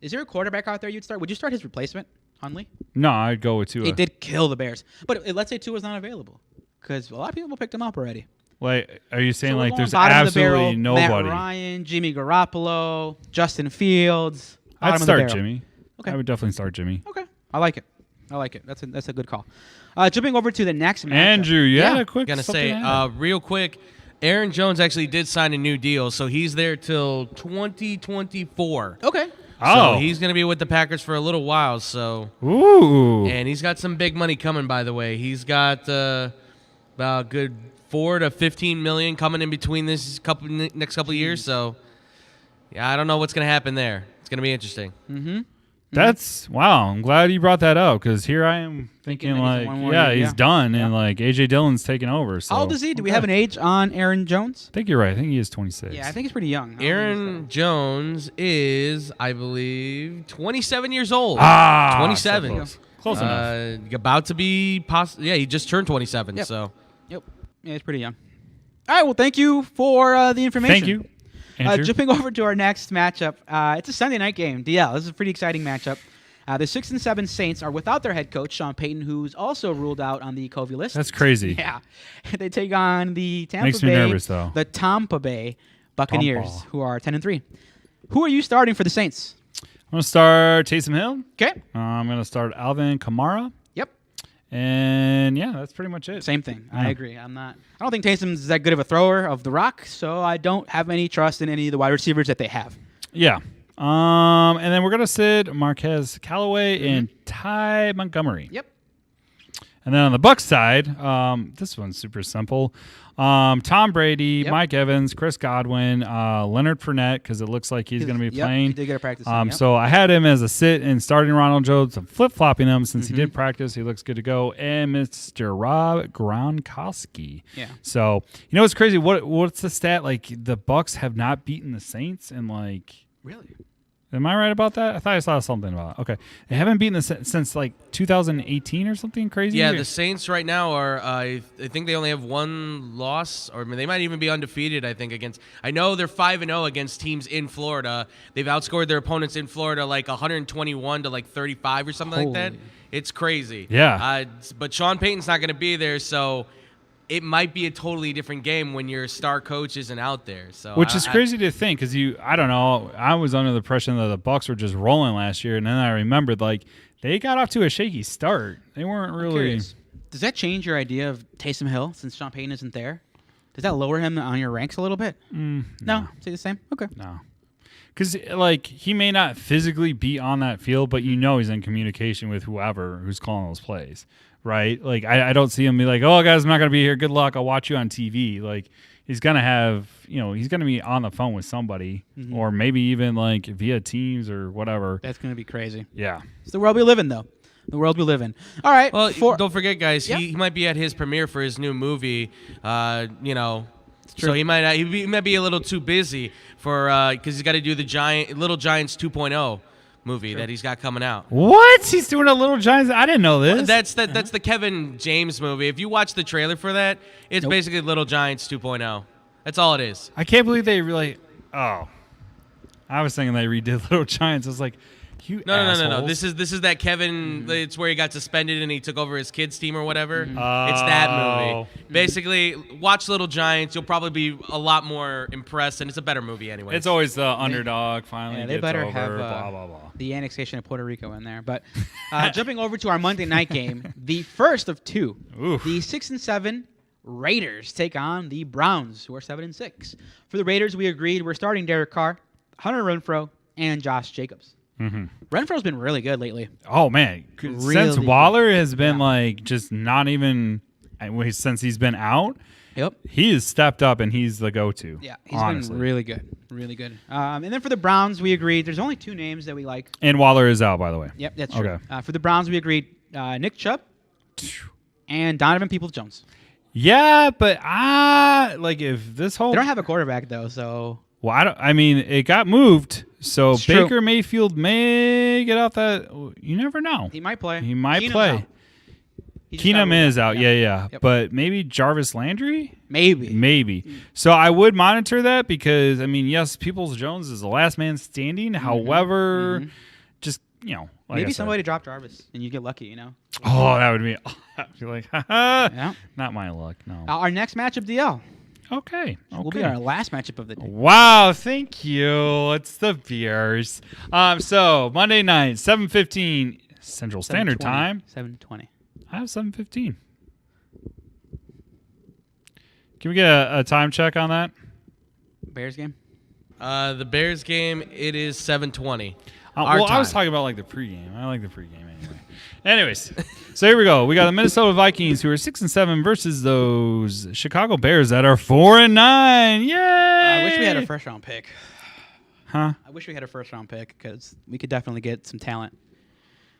Is there a quarterback out there you'd start? Would you start his replacement, Hundley? No, I'd go with Tua. He did kill the Bears. But let's say Tua's not available because a lot of people picked him up already. Like, are you saying So there's absolutely nobody? Matt Ryan, Jimmy Garoppolo, Justin Fields. I'd start Jimmy. Okay. I would definitely start Jimmy. Okay. I like it. That's a good call. Jumping over to the next matchup. Andrew, had a quick. Gonna say real quick, Aaron Jones actually did sign a new deal, so he's there till 2024. Okay. So he's gonna be with the Packers for a little while. So and he's got some big money coming. By the way, he's got about a good $4 to $15 million coming in between next couple of years. So yeah, I don't know what's gonna happen there. It's gonna be interesting. That's wow. I'm glad you brought that up because here I am thinking he's done and A.J. Dillon's taking over. So. How old is he? Do we have an age on Aaron Jones? I think you're right. I think he is 26. Yeah, I think he's pretty young. Aaron Jones is, I believe, 27 years old. 27. So close enough. About to be he just turned 27. Yep. So. Yep. Yeah, he's pretty young. All right. Well, thank you for the information. Thank you. Jumping over to our next matchup, it's a Sunday night game. DL, this is a pretty exciting matchup. The 6 and 7 Saints are without their head coach, Sean Payton, who's also ruled out on the COVID list. That's crazy. Yeah. They take on the Tampa Bay Buccaneers, who are 10 and 3. Who are you starting for the Saints? I'm going to start Taysom Hill. Okay. I'm going to start Alvin Kamara. Yep. And that's pretty much it. Same thing. I agree. I don't think Taysom's that good of a thrower of the rock, so I don't have any trust in any of the wide receivers that they have. Yeah. And then we're gonna sit Marquez Callaway and Ty Montgomery. Yep. And then on the Bucs side, this one's super simple. Tom Brady, Mike Evans, Chris Godwin, Leonard Fournette, because it looks like he's going to be playing. He did get a practice. So I had him as a sit and starting Ronald Jones. I'm flip-flopping him since he did practice. He looks good to go. And Mr. Rob Gronkowski. Yeah. So, what's crazy? What's the stat? The Bucs have not beaten the Saints in Really? Am I right about that? I thought I saw something about it. Okay. They haven't beaten since 2018 or something crazy. Yeah, the Saints right now are, I think they only have one loss, or they might even be undefeated, I think, against. I know they're 5-0 against teams in Florida. They've outscored their opponents in Florida 121 to 35 or something like that. It's crazy. Yeah. But Sean Payton's not going to be there, so it might be a totally different game when your star coach isn't out there. So, which is crazy to think because I don't know. I was under the impression that the Bucs were just rolling last year, and then I remembered they got off to a shaky start. They weren't really. Does that change your idea of Taysom Hill since Sean Payton isn't there? Does that lower him on your ranks a little bit? No. Stay the same. Okay. No. Because he may not physically be on that field, but he's in communication with whoever who's calling those plays. right? Like I don't see him be like, oh guys, I'm not gonna be here. Good luck. I'll watch you on TV. Like he's gonna have, he's gonna be on the phone with somebody, or maybe even like via Teams or whatever. That's gonna be crazy. Yeah, It's the world we live in, though. The world we live in. All right. Well, don't forget, guys. He might be at his premiere for his new movie. So he might be a little too busy for because he's got to do the Little Giants 2.0 movie that he's got coming out. What? He's doing a Little Giants? I didn't know this. That's the Kevin James movie. If you watch the trailer for that, it's basically Little Giants 2.0. That's all it is. I can't believe they really. Oh, I was thinking they redid Little Giants. I was like, you No. This is that Kevin. It's where he got suspended and he took over his kids' team or whatever. It's that movie. Basically, watch Little Giants. You'll probably be a lot more impressed, and it's a better movie anyway. It's always the underdog finally. Yeah, they gets better over, have blah blah blah. the annexation of Puerto Rico in there. But jumping over to our Monday night game, the first of two. Oof. The 6-7 Raiders take on the Browns, who are 7-6. For the Raiders, we agreed we're starting Derek Carr, Hunter Renfrow, and Josh Jacobs. Renfro's been really good lately. Oh man, since Waller has been like just not even since he's been out. Yep. He has stepped up and he's the go-to. Yeah, he's honestly been really good. Really good. And then for the Browns, we agreed there's only two names that we like. And Waller is out, by the way. Yep, that's true. Okay. For the Browns, we agreed Nick Chubb and Donovan Peoples-Jones. Yeah, but like if this whole They don't have a quarterback, though, so... Well, I mean, it got moved, so It's Baker true. Mayfield may get out that. You never know. He might play. He might Keenum's play. out. He just Keenum got is ruled out. Yeah. Yep. But maybe Jarvis Landry? Maybe. Maybe. So I would monitor that because, I mean, yes, Peoples-Jones is the last man standing. However, just, like Maybe I said. somebody dropped Jarvis, and you get lucky, Oh, that would be. I'd be like, Yeah. not my luck. No. Our next matchup, DL, Okay. will be our last matchup of the day. Wow, thank you. It's the Bears. So Monday night, 7:15 Central Standard 7:20. Time. 7:20. I have 7:15. Can we get a time check on that? Bears game? The Bears game. It is 7:20. I was talking about like the pregame. I like the pregame anyway. Anyways, so here we go. We got the Minnesota Vikings who are 6-7 versus those Chicago Bears that are 4-9. Yay! I wish we had a first round pick. Huh? I wish we had a first round pick because we could definitely get some talent.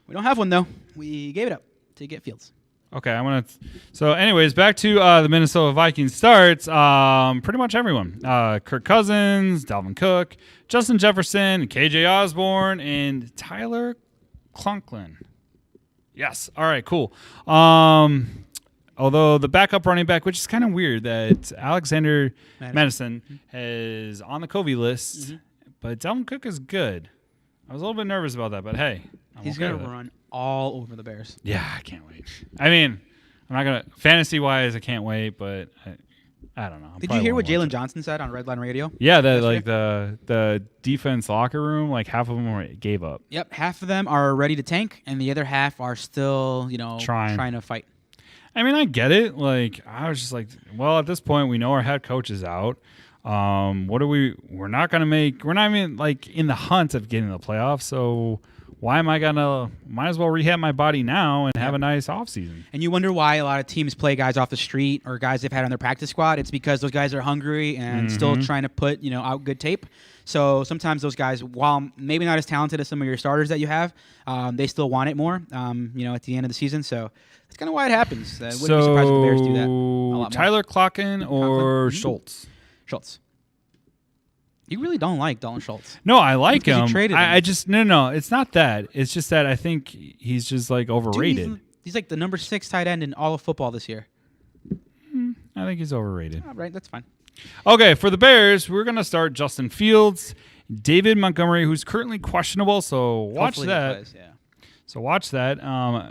We don't have one though. We gave it up to get Fields. Okay, I'm gonna. So, anyways, back to the Minnesota Vikings starts. Pretty much everyone: Kirk Cousins, Dalvin Cook, Justin Jefferson, KJ Osborne, and Tyler Conklin. Yes. All right. Cool. Although the backup running back, which is kind of weird, that Alexander Madison is on the COVID list, but Dalvin Cook is good. I was a little bit nervous about that, but hey, He's okay gonna run all over the Bears. Yeah, I can't wait. I mean, I'm not gonna fantasy wise, I can't wait, but I don't know. Did you hear what Jalen Johnson said on Redline Radio? Yeah, that like the defense locker room, like half of them gave up. Yep, half of them are ready to tank, and the other half are still, trying to fight. I mean, I get it. Like, I was just like, well, at this point, we know our head coach is out. What are we? We're not gonna make. We're not even like in the hunt of getting the playoffs. So why am I gonna? Might as well rehab my body now and have a nice offseason. And you wonder why a lot of teams play guys off the street or guys they've had on their practice squad. It's because those guys are hungry and still trying to put out good tape. So sometimes those guys, while maybe not as talented as some of your starters that you have, they still want it more. At the end of the season. So that's kind of why it happens. Wouldn't be surprised if the Bears do that a lot more. Tyler Conklin or Schultz? Schultz. You really don't like Dalton Schultz. No, I like That's 'cause him. you traded him. I just no. It's not that. It's just that I think he's just like overrated. Dude, he's like the number 6 tight end in all of football this year. I think he's overrated. All right, that's fine. Okay, for the Bears, we're gonna start Justin Fields, David Montgomery, who's currently questionable. So watch Hopefully he that. plays, yeah. So watch that.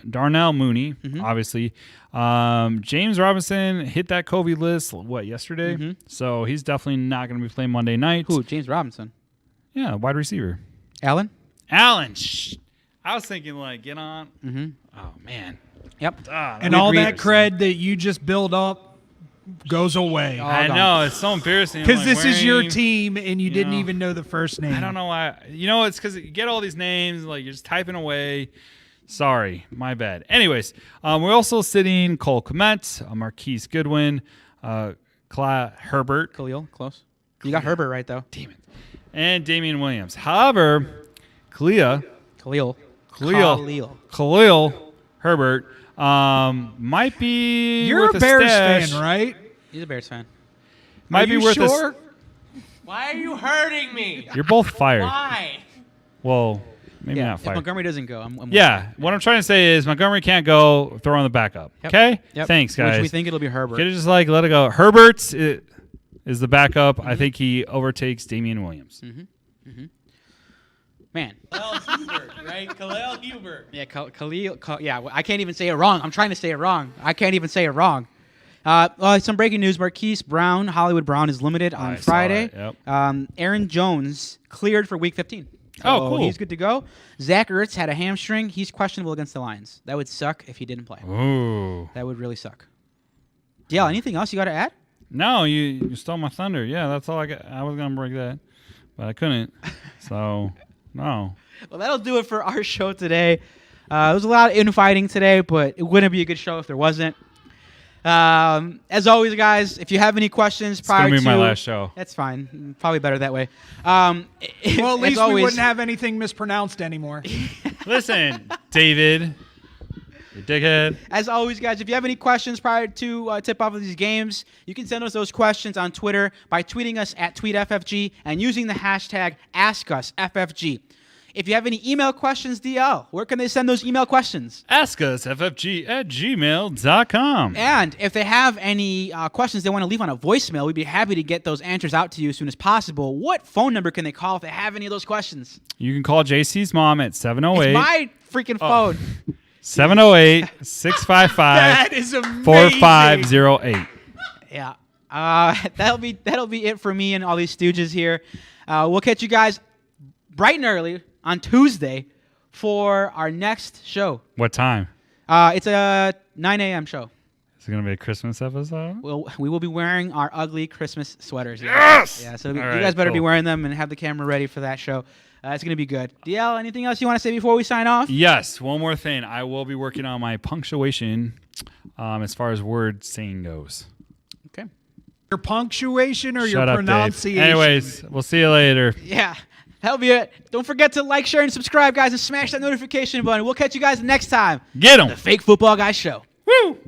Darnell Mooney, obviously. James Robinson hit that COVID list, yesterday? So he's definitely not going to be playing Monday night. Who? James Robinson. Yeah, wide receiver. Allen? Allen. I was thinking, get on. Oh, man. Yep. And all that cred that you just build up goes away. I know. It's so embarrassing. Because this is your team and you didn't know, even know the first name. I don't know why. It's because you get all these names, you're just typing away. Sorry, my bad. Anyways, we're also sitting Cole Kmet, Marquise Goodwin, Herbert. Khalil, close. You got Herbert right, though. Damn it. And Damian Williams. However, Khalil Herbert might be You're worth a Bears stash. fan, right? He's a Bears fan. Might Are be you worth sure? Why are you hurting me? You're both fired. Why? Well, maybe Yeah, not if fired. Montgomery doesn't go, I'm Yeah, what I'm trying to say is Montgomery can't go. Throw on the backup. Yep. Okay? Yep. Thanks, guys. Which we think it'll be Herbert. Could have just let it go. Herbert is the backup. I think he overtakes Damian Williams. Man. Khalil Hubert, right? Khalil Hubert. Yeah, Khalil. Yeah, I can't even say it wrong. I'm trying to say it wrong. I can't even say it wrong. Some breaking news: Marquise Brown, Hollywood Brown, is limited on I saw Friday. that, yep. Aaron Jones cleared for Week 15. So Oh, cool. He's good to go. Zach Ertz had a hamstring. He's questionable against the Lions. That would suck if he didn't play. Ooh. That would really suck. DL, anything else you got to add? No, you stole my thunder. Yeah, that's all I got. I was going to break that, but I couldn't. So, no. Well, that'll do it for our show today. It was a lot of infighting today, but it wouldn't be a good show if there wasn't. As always, guys, if you have any questions It's going prior to to be my last show. that's fine. Probably better that way. Well, at as least always, we wouldn't have anything mispronounced anymore. Listen, David, you dickhead. As always, guys, if you have any questions prior to tip-off of these games, you can send us those questions on Twitter by tweeting us at TweetFFG and using the hashtag AskUsFFG. If you have any email questions, DL, where can they send those email questions? Ask us, ffg@gmail.com. And if they have any questions they want to leave on a voicemail, we'd be happy to get those answers out to you as soon as possible. What phone number can they call if they have any of those questions? You can call JC's mom at 708. It's my freaking phone. 708-655 That is amazing. 4508. Yeah. That'll be it for me and all these stooges here. We'll catch you guys bright and early on Tuesday for our next show. What time? It's a 9 a.m. show. Is it going to be a Christmas episode? We will be wearing our ugly Christmas sweaters. Yes! Yeah, so All you right, guys better be cool. wearing them and have the camera ready for that show. It's going to be good. DL, anything else you want to say before we sign off? Yes, one more thing. I will be working on my punctuation as far as word saying goes. Okay. Your punctuation or Shut your up, Dave. pronunciation? Anyways, we'll see you later. Yeah, that'll be it. Don't forget to like, share, and subscribe, guys, and smash that notification button. We'll catch you guys next time. Get 'em. The Fake Football Guys Show. Woo!